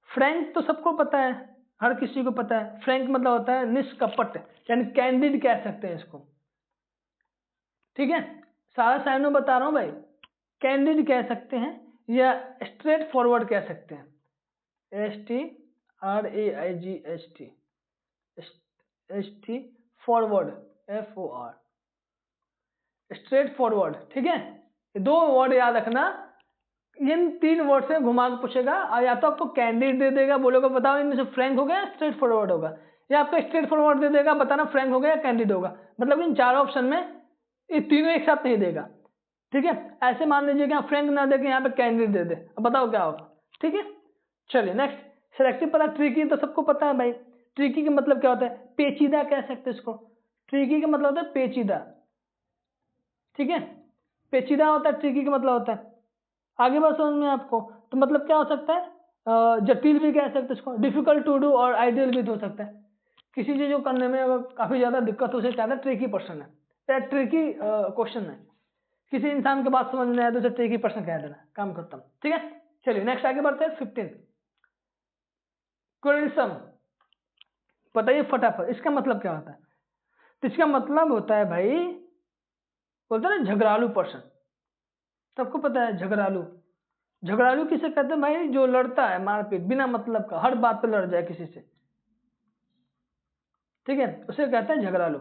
फ्रैंक तो सबको पता है, हर किसी को पता है। फ्रैंक मतलब होता है निष्कपट, यानी कैंडिड कह सकते हैं इसको, ठीक है। सारा साइनो बता रहा हूं भाई, कैंडिड कह सकते हैं या स्ट्रेट फॉरवर्ड कह सकते हैं, STRAIGHT, ST forward, FOR, straight forward, ठीक है। ये 2 वर्ड याद रखना, इन 3 वर्ड से घुमा के पूछेगा, और या तो आपको कैंडिड दे देगा, बोलोगे बताओ इनमें से फ्रैंक होगा या स्ट्रेट फॉरवर्ड होगा, या आपको स्ट्रेट फॉरवर्ड दे देगा, बताना फ्रैंक होगा या कैंडिड होगा। मतलब इन 4 ऑप्शन में ये तीनों एक साथ नहीं देगा, ठीक है। ऐसे मान लीजिए कि फ्रैंक ना दे के यहाँ पे कैंडिड दे दे, अब बताओ क्या होगा, ठीक है। चलिए नेक्स्ट, सिलेक्टिव पता, ट्रिकी तो सबको पता है भाई। ट्रिकी का मतलब क्या होता है, पेचीदा कह सकते हैं इसको। ट्रिकी का मतलब होता है पेचीदा, ठीक है, पेचीदा होता है, ट्रिकी का मतलब होता है। आगे बात समझ में आपको, तो मतलब क्या हो सकता है, जटिल भी कह सकते हैं इसको, डिफिकल्ट टू डू, और आइडियल भी हो सकता है। किसी चीज को करने में अगर काफी ज्यादा दिक्कत हो सकती है, ट्रिकी पर्सन है या ट्रिकी क्वेश्चन है, किसी इंसान की बात समझ में आया तो उसे ट्रिकी पर्सन कह देना, काम खत्म, ठीक है। चलिए नेक्स्ट आगे बढ़ते हैं, 15 क्विल्सम, बताइए फटाफट इसका मतलब क्या होता है। तो इसका मतलब होता है भाई, बोलते हैं ना झगड़ालू पर्सन, सबको पता है झगड़ालू। झगड़ालू किसे कहते हैं भाई, जो लड़ता है मारपीट बिना मतलब का, हर बात पे लड़ जाए किसी से, ठीक है, उसे कहते हैं झगड़ालू,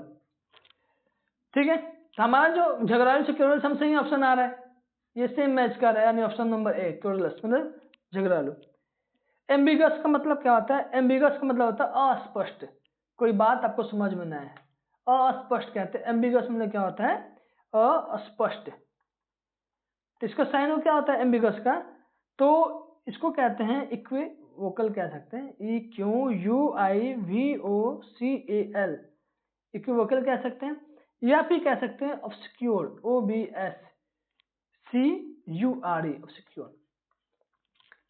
ठीक है। तो हमारा जो झगड़ालू से क्यूरस हम सही ऑप्शन आ रहा है, ये सेम मैच कर रहा है, यानी ऑप्शन नंबर ए क्यूरस मतलब झगड़ालू। एम्बिगस का मतलब क्या होता है, एम्बिगस का मतलब होता है अस्पष्ट, कोई बात आपको समझ में ना आए, अस्पष्ट कहते हैं। एम्बिगस मतलब क्या होता है, अस्पष्ट। तो इसका साइन क्या होता है एम्बिगस का, तो इसको कहते हैं इक्वी वोकल कह सकते हैं, EQUIVOCAL, इक्विवोकल कह सकते हैं, या फिर कह सकते हैं ऑब्सक्योर, OBSCURE, ऑब्सक्योर।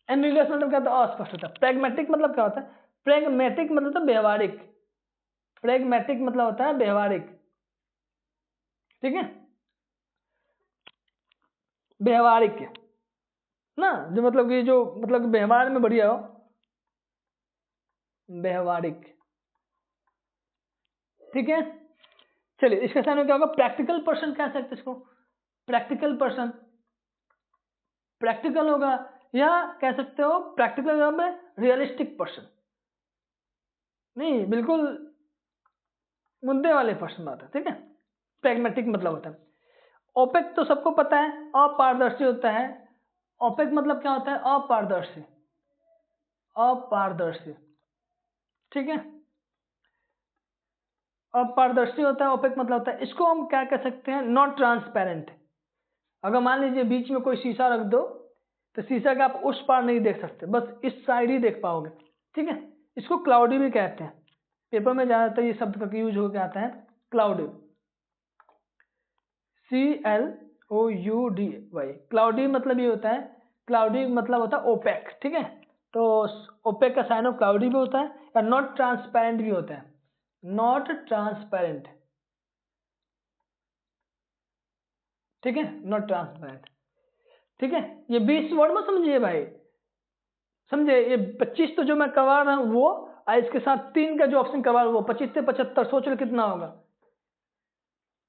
एम्बिगस मतलब क्या होता है, अस्पष्ट होता है। प्रैग्मेटिक मतलब क्या होता है, प्रैग्मेटिक मतलब होता है व्यवहारिक, प्रैग्मेटिक मतलब होता है व्यवहारिक, ठीक है, व्यवहारिक ना, जो मतलब कि जो मतलब व्यवहार में बढ़िया हो, व्यवहारिक, ठीक है। चलिए इसके सामने क्या होगा, प्रैक्टिकल पर्सन कह सकते इसको, प्रैक्टिकल पर्सन, प्रैक्टिकल होगा, या कह सकते हो प्रैक्टिकल में रियलिस्टिक पर्सन, नहीं बिल्कुल मुद्दे वाले पर्सन बात है, ठीक है। प्रैग्मेटिक मतलब होता है। ओपेक तो सबको पता है, अपारदर्शी होता है। ओपेक मतलब क्या होता है, अपारदर्शी, अपारदर्शी, ठीक है, अपारदर्शी होता है ओपेक मतलब होता है। इसको हम क्या कह सकते हैं, नॉट ट्रांसपेरेंट। अगर मान लीजिए बीच में कोई शीशा रख दो, तो शीशा का आप उस पार नहीं देख सकते, बस इस साइड ही देख पाओगे, ठीक है। इसको क्लाउडी भी कहते हैं, पेपर में ज्यादातर ये शब्द का यूज होकर आता है, क्लाउडी, CLOUDY, क्लाउडी मतलब ये होता है, क्लाउडी मतलब होता है ओपेक, ठीक है। तो ओपेक का साइन ऑफ क्लाउडी भी होता है, या नॉट ट्रांसपेरेंट भी होता है, नॉट ट्रांसपेरेंट, ठीक है, नॉट ट्रांसपेरेंट, ठीक है। ये 20 वर्ड में समझिए भाई, समझे, ये 25 तो जो मैं करवा रहा हूँ वो, और इसके साथ 3 का जो ऑप्शन करवा रहा हूँ वो, 25 से 75, सोच लो कितना होगा,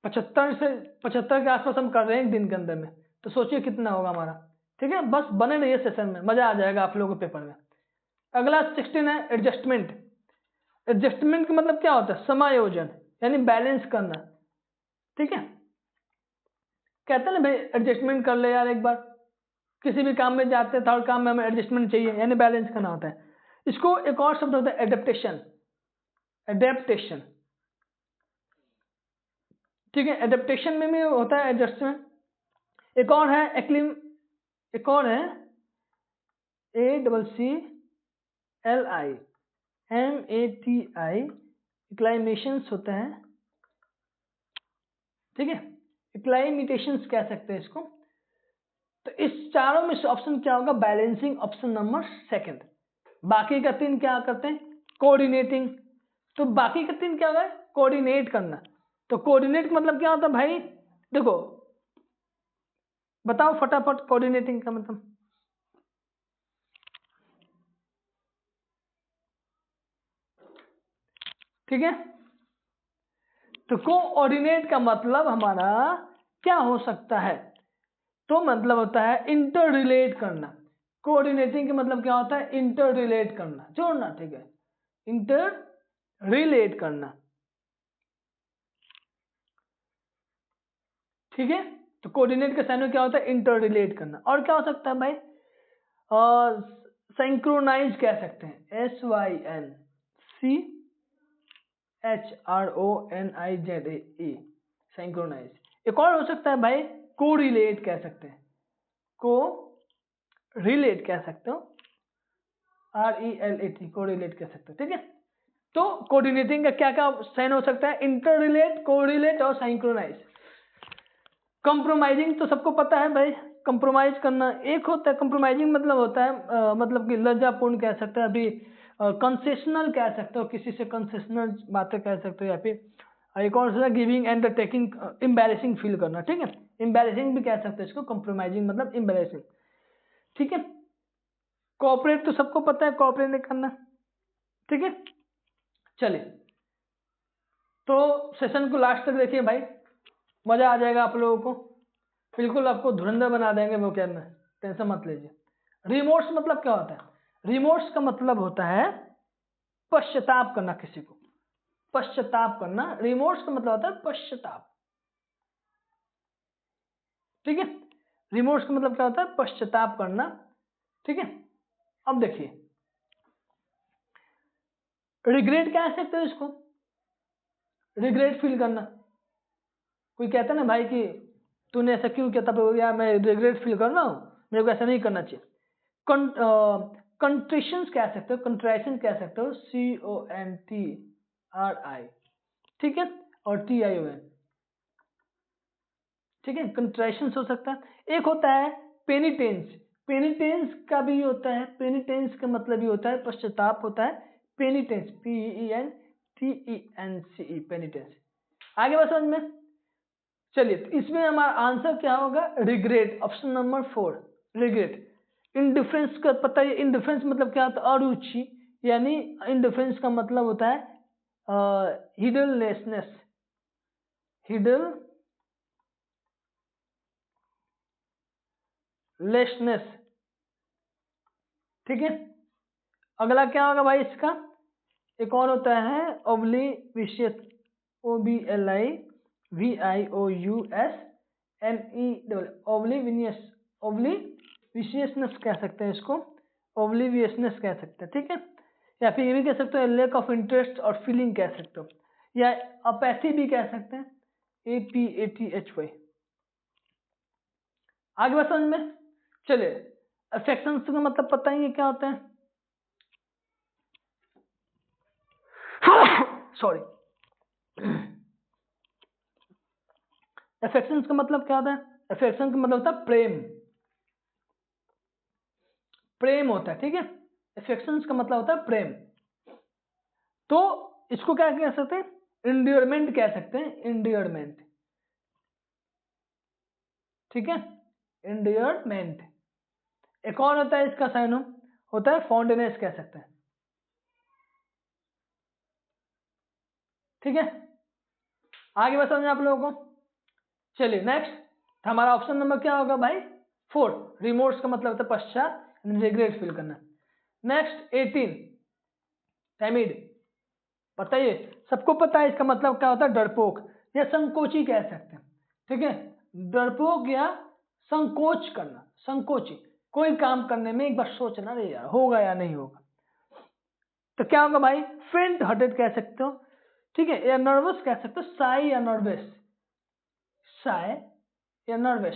75 से 75 के आसपास हम कर रहे हैं एक दिन के अंदर में, तो सोचिए कितना होगा हमारा। ठीक है, बस बने रहिए सेशन में, मजा आ जाएगा आप लोगों के पेपर में। अगला 16 है एडजस्टमेंट। एडजस्टमेंट का मतलब क्या होता है? समायोजन, यानी बैलेंस करना। ठीक है, कहते हैं ना भाई एडजस्टमेंट कर ले यार एक बार, किसी भी काम में जाते हैं तो हर काम में हमें एडजस्टमेंट चाहिए, यानी बैलेंस करना होता है। इसको एक और शब्द होता है एडेप्टेशन। एडेप्टेशन, ठीक है, एडेप्टेशन में भी होता है एडजस्टमेंट। एक और है एक और है ACCLIMATI, एक्लाइमेशंस होता है। ठीक है, एक्लाइमेशंस कह सकते हैं इसको। तो इस चारों में से ऑप्शन क्या होगा? Balancing, option number second. बाकी का 3 क्या करते हैं? कोऑर्डिनेटिंग। तो बाकी का 3 क्या होगा? कोऑर्डिनेट करना। तो कोऑर्डिनेट मतलब क्या होता है भाई? देखो बताओ फटाफट, कोऑर्डिनेटिंग का मतलब। ठीक है, तो कोऑर्डिनेट का मतलब हमारा क्या हो सकता है? तो मतलब होता है इंटर रिलेट करना। कोऑर्डिनेटिंग का मतलब क्या होता है? इंटर रिलेट करना, जोड़ना। ठीक है, इंटर रिलेट करना। ठीक है, तो कोऑर्डिनेट का साइन में क्या होता है? इंटर रिलेट करना। और क्या हो सकता है भाई? सिंक्रोनाइज कह सकते हैं, SYNCHRONIZE, सिंक्रोनाइज। एक और हो सकता है भाई, को रिलेट कह सकते हैं, को रिलेट कह सकते हो, RELAT, को रिलेट कह सकते हो। ठीक है, तो कोऑर्डिनेटिंग का क्या क्या साइन हो सकता है? इंटर रिलेट, को रिलेट और सिंक्रोनाइज। कंप्रोमाइजिंग तो सबको पता है भाई, कंप्रोमाइज करना एक होता है। कंप्रोमाइजिंग मतलब होता है मतलब कि लज्जापूर्ण कह सकते हैं, अभी कंसेशनल कह सकते हो, किसी से कंसेशनल बातें कह सकते हो, या फिर एक और सा giving and taking, embarrassing feel करना। ठीक है, एम्बैरेसिंग भी कह सकते हैं इसको, कंप्रोमाइजिंग मतलब एम्बैरेसिंग। ठीक है, कोऑपरेट तो सबको पता है, कोऑपरेट नहीं करना। ठीक है, चलिए तो सेशन को लास्ट तक देखिए भाई, मजा आ जाएगा आप लोगों को, बिल्कुल आपको धुरंधर बना देंगे वो क्या में, टेंशन मत लीजिए। रिमोर्स मतलब क्या होता है? रिमोर्स का मतलब होता है पश्चाताप करना, किसी को पश्चाताप करना। रिमोर्स का मतलब होता है पश्चाताप। ठीक है, रिमोर्स का मतलब क्या होता है? पश्चाताप करना। ठीक है, अब देखिए रिग्रेट कह सकते हो इसको, रिग्रेट फील करना। कोई कहता है ना भाई कि तूने ऐसा क्यों किया, तब यार मैं रिग्रेट फील कर रहा हूँ, मेरे को ऐसा नहीं करना चाहिए। कंट्रिशंस कह सकते हो, कंट्रैक्शन कह सकते हो, CONTRI। ठीक है, और TION। ठीक है, कंट्रैक्शंस हो सकता है। एक होता है पेनिटेंस। पेनिटेंस का भी होता है, पेनिटेंस का मतलब भी होता है पश्चाताप होता है। पेनिटेंस, PENTENCE, पेनिटेंस। आगे बात समझ में? चलिए तो इसमें हमारा आंसर क्या होगा? Regret, option number 4, regret. Indifference का पता है, इंडिफरेंस मतलब क्या होता है? अरुचि, यानी इंडिफरेंस का मतलब होता है हिडनलेसनेस, हिडनलेसनेस। ठीक है, अगला क्या होगा भाई इसका? एक और होता है ओब्लिवियस, OBLIVIOUSNE, ओब्लिवियस, ओब्लिवियसनेस कह सकते हैं इसको, ओब्लिवियसनेस कह सकते हैं। ठीक है, या फिर ये भी कह सकते हो लैक ऑफ इंटरेस्ट और फीलिंग कह सकते हो, या अपैथी भी कह सकते हैं, APATHY। आगे बात समझ में? चलिए अफेक्शन का मतलब पता ही है क्या होता है? सॉरी, अफेक्शन का मतलब क्या होता है? अफेक्शन का मतलब होता है प्रेम, प्रेम होता है। ठीक है, अफेक्शन का मतलब होता है प्रेम। तो इसको क्या कह सकते हैं? इंडियरमेंट कह सकते हैं, इंडियरमेंट। ठीक है, इंडियरमेंट। एक और होता है इसका साइन होता है फॉन्डनेस कह सकते हैं। ठीक है, आगे बात समझे आप लोगों को? चलिए नेक्स्ट, तो हमारा ऑप्शन नंबर क्या होगा भाई 4। रिमोर्स का मतलब होता है पश्चात, रिग्रेट फील करना। नेक्स्ट 18 टाइमिड, बताइए, सबको पता है इसका मतलब क्या होता है, डरपोक या संकोची कह सकते हैं, ठीक है। डरपोक या संकोच करना, संकोची, कोई काम करने में एक बार सोचना, रे यार होगा या नहीं होगा। तो क्या होगा भाई, फेंट हार्टेड कह सकते हो, ठीक है, या नर्वस कह सकते हो, साई या नर्वस, साई या नर्वस,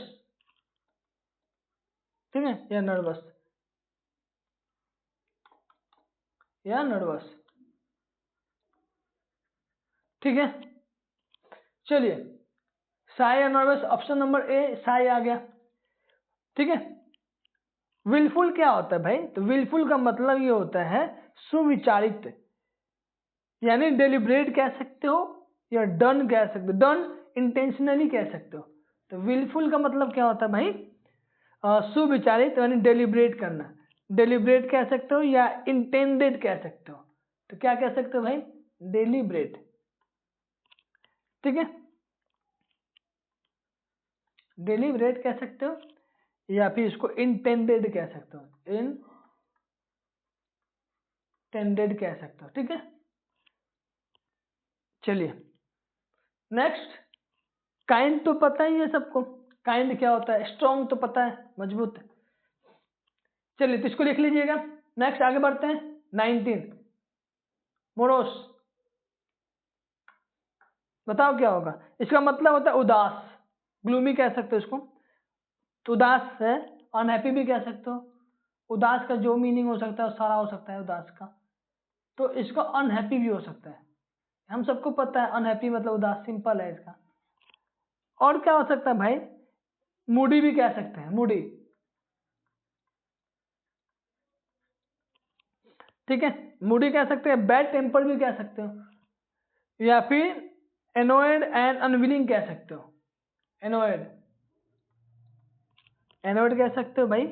ठीक है, या नर्वस या नर्वस, ठीक है। चलिए साई या नर्वस, ऑप्शन नंबर ए साई आ गया, ठीक है। विलफुल क्या होता है भाई, तो विलफुल का मतलब ये होता है सुविचारित, यानी डेलिब्रेट कह सकते हो या डन कह सकते हो, डन इंटेंशनली कह सकते हो। तो विलफुल का मतलब क्या होता है भाई, सुविचारित यानी डेलिब्रेट करना, डेलिब्रेट कह सकते हो या इंटेंडेड कह सकते हो। तो क्या कह सकते हो भाई, डेलिब्रेट, ठीक है, डेलिब्रेट कह सकते हो या फिर इसको इंटेंडेड कह सकते हो, इंटेंडेड कह सकते हो, ठीक है। चलिए नेक्स्ट, काइंड तो पता ही है सबको, काइंड क्या होता है, स्ट्रॉन्ग तो पता है, मजबूत। चलिए तो इसको लिख लीजिएगा। नेक्स्ट आगे बढ़ते हैं 19 मोरोस, बताओ क्या होगा, इसका मतलब होता है उदास, ग्लूमी कह सकते हो इसको, तो उदास है, अनहैप्पी भी कह सकते हो, उदास का जो मीनिंग हो सकता है सारा हो सकता है उदास का, तो इसको अनहैप्पी भी हो सकता है, हम सबको पता है अनहैप्पी मतलब उदास, सिंपल है इसका। और क्या हो सकता है भाई, मूडी भी कह सकते हैं, मूडी, ठीक है, मूडी कह सकते हैं, बैड टेम्पर भी कह सकते हो, या फिर एनोयड एंड अनविलिंग कह सकते हो, एनोयड, एनोयड कह सकते हो भाई,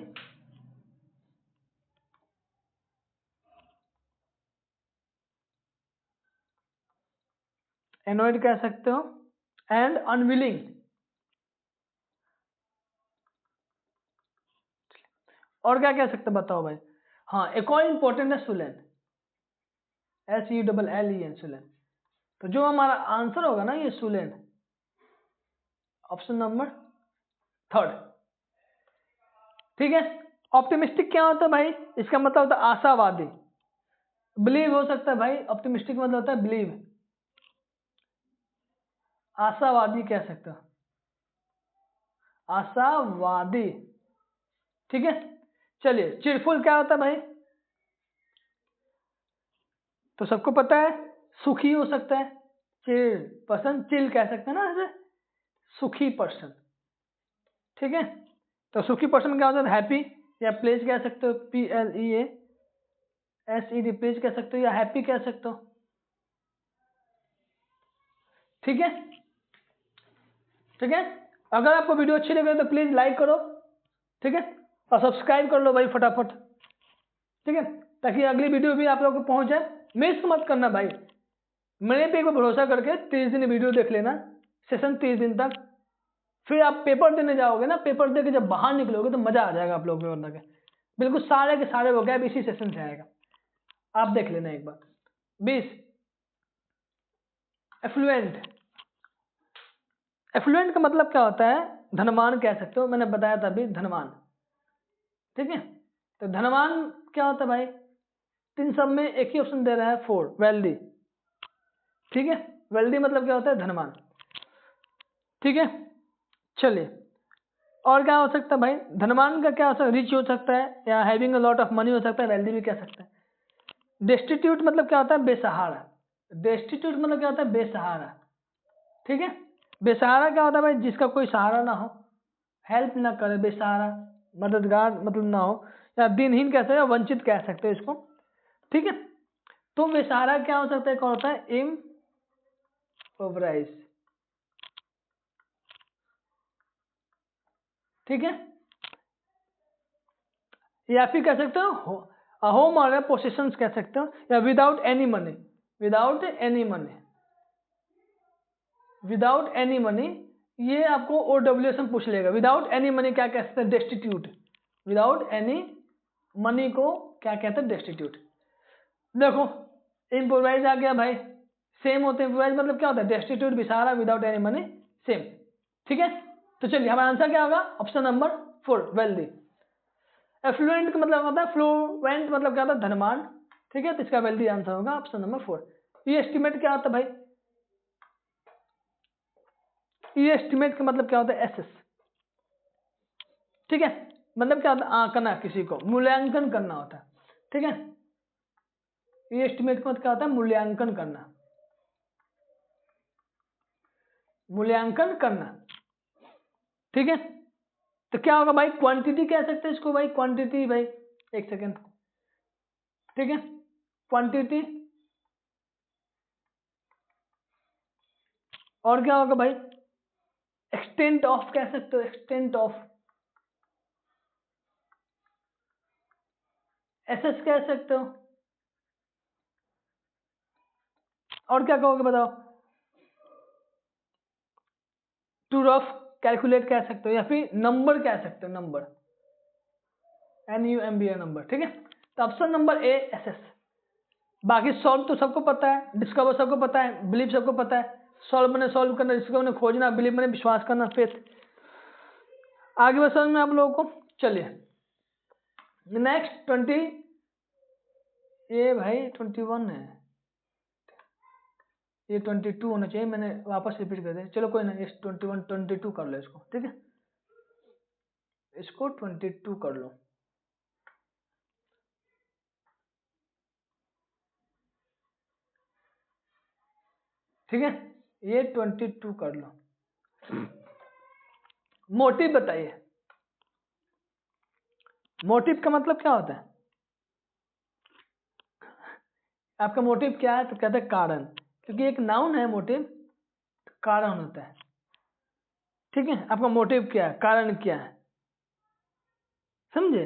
एनोयड कह सकते हो एंड अनविलिंग। और क्या कह सकते हो बताओ भाई, हाँ एक और इंपॉर्टेंट है सुलेन, SULLEN, सुलेन। तो जो हमारा आंसर होगा ना ये सुलेन, ऑप्शन नंबर 3, ठीक है। ऑप्टिमिस्टिक क्या होता है भाई, इसका मतलब होता है आशावादी, बिलीव हो सकता है भाई, ऑप्टिमिस्टिक मतलब होता है बिलीव, आशावादी कह सकते हो, आशावादी, ठीक है। चलिए चिरफुल क्या होता है भाई, तो सबको पता है सुखी हो सकता है, चिल पर्सन, चिल कह सकते हैं ना ऐसे, सुखी पर्सन, ठीक है। तो सुखी पर्सन क्या होता है, हैप्पी या प्लेज कह सकते हो, PLEASED, प्लेज कह सकते हो या हैप्पी कह सकते हो, ठीक है, ठीक है। अगर आपको वीडियो अच्छी लगे तो प्लीज लाइक करो, ठीक है, और सब्सक्राइब कर लो भाई फटाफट, ठीक है, ताकि अगली वीडियो भी आप लोगों को पहुंच जाए। मिस मत करना भाई, मेरे पे एक बार भरोसा करके 30 दिन वीडियो देख लेना, सेशन 30 दिन तक, फिर आप पेपर देने जाओगे ना, पेपर दे के जब बाहर निकलोगे तो मजा आ जाएगा आप लोग में, वरना के बिल्कुल सारे के सारे वो इसी सेशन से आएगा, आप देख लेना एक बार। 20 एफ्लुएंट, एफ्लुएंट का मतलब क्या होता है, धनवान कह सकते हो, मैंने बताया था अभी धनवान, ठीक है। तो धनवान क्या होता है भाई, तीन सब में एक ही ऑप्शन दे रहा है 4, वेल्दी, ठीक है, वेल्दी मतलब क्या होता है, धनवान, ठीक है। चलिए और क्या हो सकता है भाई, धनवान का क्या हो सकता है, रिच हो सकता है या having a lot of money हो सकता है, वेल्दी भी कह सकते हैं। डेस्टिट्यूट मतलब क्या होता है, बेसहारा, डेस्टिट्यूट मतलब क्या होता है, बेसहारा, ठीक है। बेसहारा क्या होता है भाई, जिसका कोई सहारा ना हो, हेल्प ना करे, बेसहारा, मददगार मतलब ना हो, या दिनहीन कह सकते हैं, वंचित कह सकते हो इसको, ठीक है। तो बेसहारा क्या हो सकता है, कौन होता है, इम्पोवराइज, ठीक है, या फिर कह सकते हो होम और पोसेशंस कह सकते हो, या without any money, without any money, without any money ये आपको OWS में पूछ लेगा। विदाउट एनी मनी क्या कहते हैं? डेस्टिट्यूट। विदाउट एनी मनी को क्या कहते हैं? डेस्टिट्यूट। देखो इम्प्रोवाइज आ गया भाई, सेम होते हैं। इम्प्रोवाइज मतलब क्या होता है? डेस्टिट्यूट भी सारा, विदाउट एनी मनी सेम। ठीक है, तो चलिए हमारा आंसर क्या होगा? Option number 4 wealthy. एफ्लुएंट का मतलब होता है, फ्लुएंट मतलब क्या होता है? धनवान। ठीक है, तो इसका वेल्दी आंसर होगा ऑप्शन नंबर 4। ये एस्टिमेट क्या होता है भाई? ये एस्टिमेट का मतलब क्या होता है? एसएस। ठीक है, मतलब क्या होता है? आंकना, किसी को मूल्यांकन करना होता है। ठीक है, ये एस्टिमेट का मतलब क्या होता है? मूल्यांकन करना, मूल्यांकन करना। ठीक है, तो क्या होगा भाई? क्वांटिटी कह सकते हैं इसको भाई, क्वांटिटी भाई। एक सेकेंड। ठीक है, क्वांटिटी। और क्या होगा भाई? एक्सटेंट ऑफ कह सकते हो, एक्सटेंट ऑफ। एसएस कह सकते हो। और क्या कहोगे बताओ? टू रफ कैलकुलेट कह सकते हो, या फिर नंबर कह सकते हो, नंबर, NUMBR नंबर। ठीक है, तो ऑप्शन नंबर ए एसएस। बाकी सॉल्व तो सबको पता है, डिस्कवर सबको पता है, बिलीव सबको पता है। सॉल्व मैंने सॉल्व करना, डिस्कवर मैंने खोजना, बिलीव मैंने विश्वास करना, फेथ। आगे बढ़ समझ में आप लोगों को। चलिए नेक्स्ट 20, ये भाई 21 है, ये 22 होना चाहिए, मैंने वापस रिपीट कर दिया। चलो कोई ना, इस 21 22 कर लो इसको। ठीक है, इसको 22 कर लो। ठीक है, ये 22 कर लो। मोटिव बताइए, मोटिव का मतलब क्या होता है? आपका मोटिव क्या है? तो कहते हैं कारण, क्योंकि एक नाउन है मोटिव, कारण होता है। ठीक है, आपका मोटिव क्या है, कारण क्या है, समझे?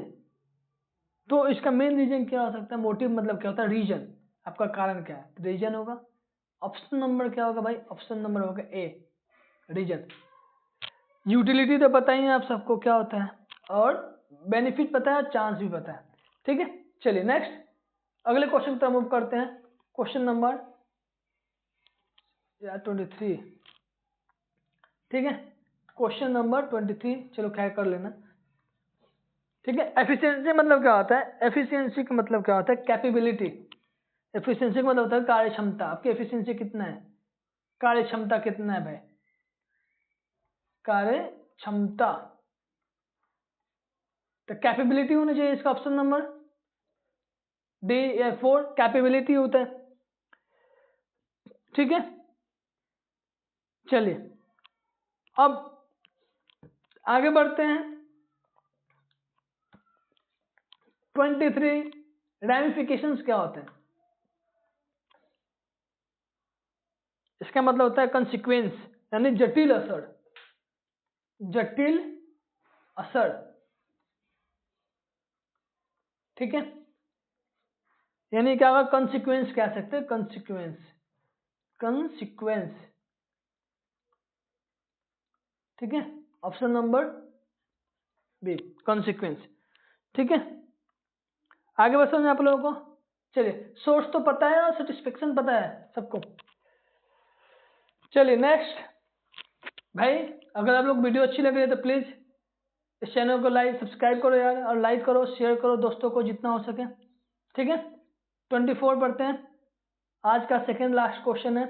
तो इसका मेन रीजन क्या हो सकता है? मोटिव मतलब क्या होता है? रीजन। आपका कारण क्या है? रीजन होगा। ऑप्शन नंबर क्या होगा भाई? ऑप्शन नंबर होगा ए, रीजन। यूटिलिटी तो पता ही है आप सबको क्या होता है, और बेनिफिट पता है, चांस भी पता है। ठीक है, चलिए नेक्स्ट अगले क्वेश्चन की तरफ मूव करते हैं। Question number 23। ठीक है, क्वेश्चन नंबर 23, चलो खैर कर लेना। ठीक है, एफिशिएंसी मतलब क्या होता है? एफिशिएंसी का मतलब क्या होता है? कैपेबिलिटी। एफिशिएंसी का मतलब होता है कार्य क्षमता। आपकी एफिशिएंसी कितना है? कार्य क्षमता कितना है भाई? कार्य क्षमता। तो कैपेबिलिटी होना चाहिए इसका ऑप्शन नंबर डी या 4, कैपेबिलिटी होता है। ठीक है, चलिए अब आगे बढ़ते हैं। 23 रैमिफिकेशंस क्या होते हैं? इसका मतलब होता है कंसिक्वेंस, यानी जटिल असर, जटिल असर। ठीक है, यानी क्या होगा? कंसिक्वेंस कह सकते हैं, कंसिक्वेंस, कंसिक्वेंस। ठीक है, ऑप्शन नंबर बी, कंसिक्वेंस। ठीक है, आगे बढ़ समझ आप लोगों को। चलिए सोर्स तो पता है और सेटिस्फेक्शन पता है सबको। चलिए नेक्स्ट भाई, अगर आप लोग वीडियो अच्छी लग रही है तो प्लीज इस चैनल को लाइक सब्सक्राइब करो यार, और लाइक करो, शेयर करो दोस्तों को जितना हो सके। ठीक है, 24 पढ़ते हैं। आज का सेकेंड लास्ट क्वेश्चन है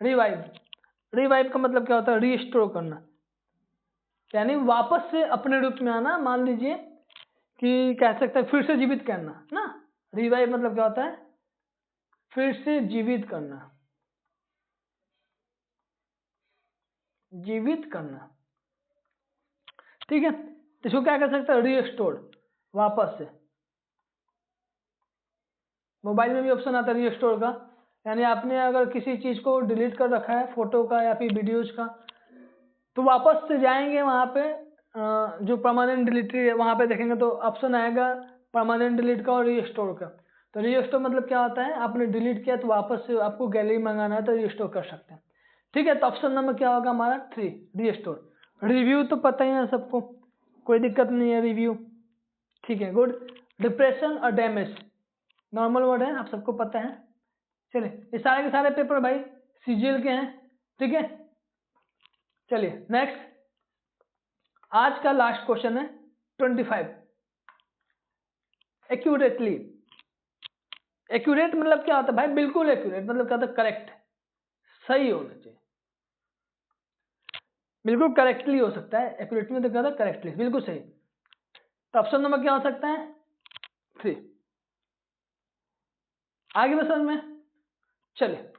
रिवाइव। रिवाइव का मतलब क्या होता है? रीस्टोर करना, यानी वापस से अपने रूप में आना। मान लीजिए कि कह सकते हैं फिर से जीवित करना ना। रिवाइव मतलब क्या होता है? फिर से जीवित करना, जीवित करना। ठीक है, तो इसको क्या कर सकते हैं? रीस्टोर, वापस से। मोबाइल में भी ऑप्शन आता है रीस्टोर का, यानी आपने अगर किसी चीज को डिलीट कर रखा है, फोटो का या फिर वीडियोज का, तो वापस से जाएंगे वहां पे जो परमानेंट डिलीट है वहां पे देखेंगे तो ऑप्शन आएगा परमानेंट डिलीट का और रीस्टोर का। तो रीस्टोर मतलब क्या होता है? आपने डिलीट किया तो वापस से आपको गैलरी मंगाना है तो रीस्टोर कर सकते हैं। ठीक है, तो ऑप्शन नंबर क्या होगा हमारा 3, रीस्टोर। रिव्यू तो पता ही है सबको, कोई दिक्कत नहीं है रिव्यू, ठीक है, गुड। डिप्रेशन और डैमेज नॉर्मल वर्ड है, आप सबको पता है। चलिए, ये सारे के सारे पेपर भाई सीजीएल के हैं, ठीक है। चलिए नेक्स्ट, आज का लास्ट क्वेश्चन है 25। एक्यूरेटली, एक्यूरेट मतलब क्या होता है भाई? बिल्कुल एक्यूरेट मतलब क्या होता है? करेक्ट, सही होना चाहिए, बिल्कुल करेक्टली हो सकता है। एक्यूरेट में तो क्या होता है? करेक्टली, बिल्कुल सही। तो ऑप्शन नंबर क्या हो सकता है? 3। आगे बस समझ में। चलिए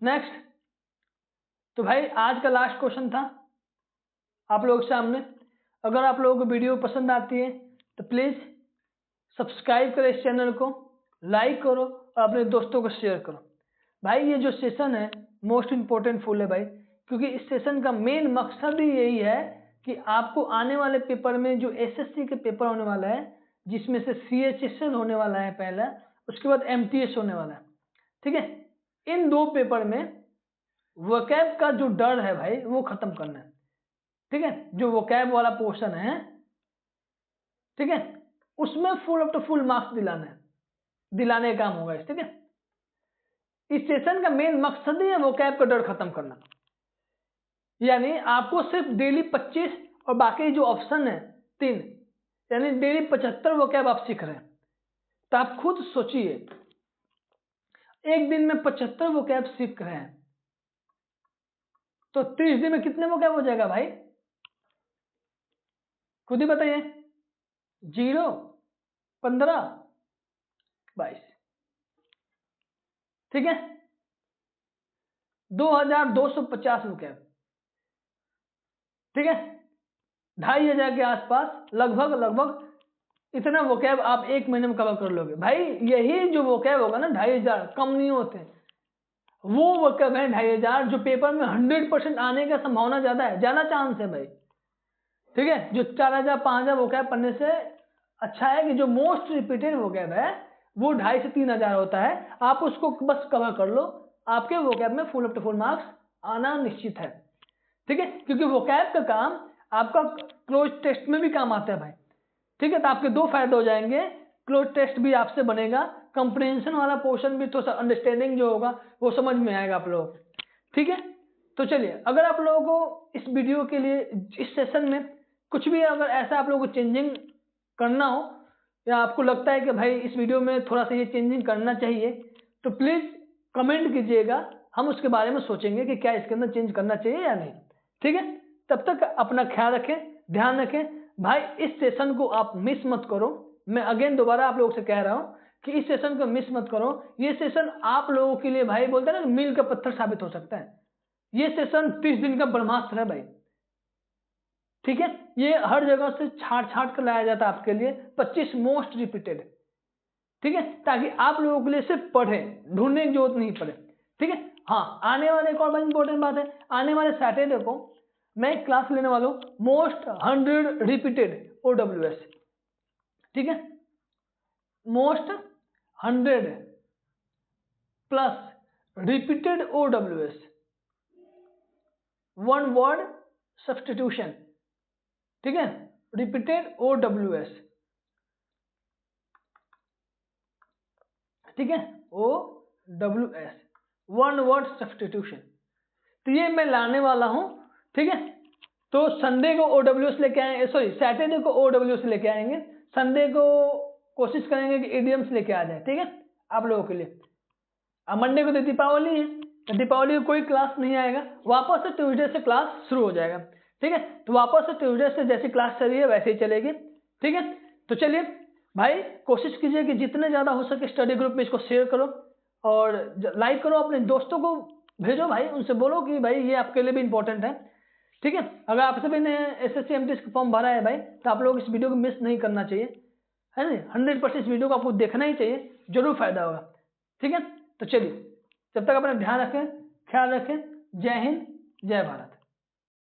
नेक्स्ट, तो भाई आज का लास्ट क्वेश्चन था आप लोगों के सामने। अगर आप लोगों को वीडियो पसंद आती है तो प्लीज सब्सक्राइब करो इस चैनल को, लाइक करो और अपने दोस्तों को शेयर करो। भाई ये जो सेशन है मोस्ट इंपॉर्टेंट फुल है भाई, क्योंकि इस सेशन का मेन मकसद ही यही है कि आपको आने वाले पेपर में जो एसएससी के पेपर होने वाला है, जिसमें से सीएचएसएल होने वाला है पहला, उसके बाद एमटीएस होने वाला है, ठीक है। इन 2 पेपर में वोकैब का जो डर है भाई वो खत्म करना है, ठीक है। जो वोकैब वाला पोर्शन है, ठीक है, उसमें full up to full marks दिलाना है, दिलाने का काम होगा, ठीक है। इस सेशन का मेन मकसद ही है वोकैब का डर खत्म करना। यानी आपको सिर्फ डेली 25 और बाकी जो ऑप्शन है 3, यानी डेली 75 वोकैब आप सीख रहे हैं। तो आप खुद सोचिए, एक दिन में 75 वोकैब सीख रहे हैं तो 30 दिन में कितने वोकैब हो जाएगा भाई? खुद ही बताइए। 0, 15, 22, ठीक है, 2250 वोकैब, ठीक है, 2500 के आसपास लगभग इतना वोकैब आप एक महीने में कवर कर लोगे। भाई यही जो वोकैब होगा ना 2500, कम नहीं होते, वो वोकैब है 2500 जो पेपर में 100% आने का संभावना ज्यादा है, ज्यादा चांस है भाई, ठीक है। जो 4000 5000 वोकैब पढ़ने से अच्छा है कि जो मोस्ट रिपीटेड वोकैब है वो 2500 से 3000 होता है, आप उसको बस कवर कर लो, आपके वोकैब में full up to full marks आना निश्चित है, ठीक है। क्योंकि वोकैब का काम आपका क्लोज टेस्ट में भी काम आता है भाई, ठीक है। तो आपके 2 फायदे हो जाएंगे, क्लोज टेस्ट भी आपसे बनेगा, कंप्रिहेंशन वाला पोर्शन भी थोड़ा सा अंडरस्टैंडिंग जो होगा वो समझ में आएगा आप लोगों को, ठीक है। तो चलिए, अगर आप लोगों को इस वीडियो के लिए, इस सेशन में कुछ भी अगर ऐसा आप लोगों को चेंजिंग करना हो, या आपको लगता है कि भाई इस वीडियो में थोड़ा सा ये चेंजिंग करना चाहिए, तो प्लीज कमेंट कीजिएगा, हम उसके बारे में सोचेंगे कि क्या इसके अंदर चेंज करना चाहिए या नहीं, ठीक है। तब तक अपना ख्याल रखें, ध्यान रखें भाई। इस सेशन को आप मिस मत करो, मैं अगेन दोबारा आप लोगों से कह रहा हूं कि इस सेशन को मिस मत करो। ये सेशन आप लोगों के लिए भाई बोलते हैं ना, मील का पत्थर साबित हो सकता है। ये सेशन 30 दिन का ब्रह्मास्त्र है भाई, ठीक है। ये हर जगह से छाट कर लाया जाता है आपके लिए, 25 मोस्ट रिपीटेड, ठीक है, ताकि आप लोगों के लिए सिर्फ पढ़े, ढूंढने की जरूरत नहीं पड़े, ठीक है। हाँ, आने वाले एक और बहुत इंपॉर्टेंट बात है, आने वाले सैटरडे को मैं एक क्लास लेने वाला हूं, मोस्ट 100 रिपीटेड OWS, ठीक है, most 100 plus repeated OWS, 1 word substitution, ठीक है, रिपीटेड OWS, ठीक है, OWS 1 वर्ड सब्स्टिट्यूशन। तो ये मैं लाने वाला हूं, ठीक है। तो संडे को OWS लेके आएंगे, सॉरी सैटरडे को OWS लेके आएंगे, संडे को कोशिश करेंगे कि इडियम्स लेके आ जाए, ठीक है, आप लोगों के लिए। अब मंडे को तो दीपावली है, तो दीपावली को कोई क्लास नहीं आएगा, वापस से ट्यूसडे से क्लास शुरू हो जाएगा, ठीक है। तो वापस से ट्यूसडे से जैसी क्लास चल रही है वैसे ही चलेगी, ठीक है। तो चलिए भाई, कोशिश कीजिए कि जितने ज्यादा हो सके स्टडी ग्रुप में इसको शेयर करो और लाइक करो, अपने दोस्तों को भेजो भाई, उनसे बोलो कि भाई ये आपके लिए भी इंपॉर्टेंट है, ठीक है। अगर आप सभी ने SSC MTS का फॉर्म भरा है भाई, तो आप लोग इस वीडियो को मिस नहीं करना चाहिए, है ना। 100% इस वीडियो को आपको देखना ही चाहिए, जरूर फायदा होगा, ठीक है। तो चलिए, जब तक अपना ध्यान रखें, ख्याल रखें, जय हिंद, जय भारत।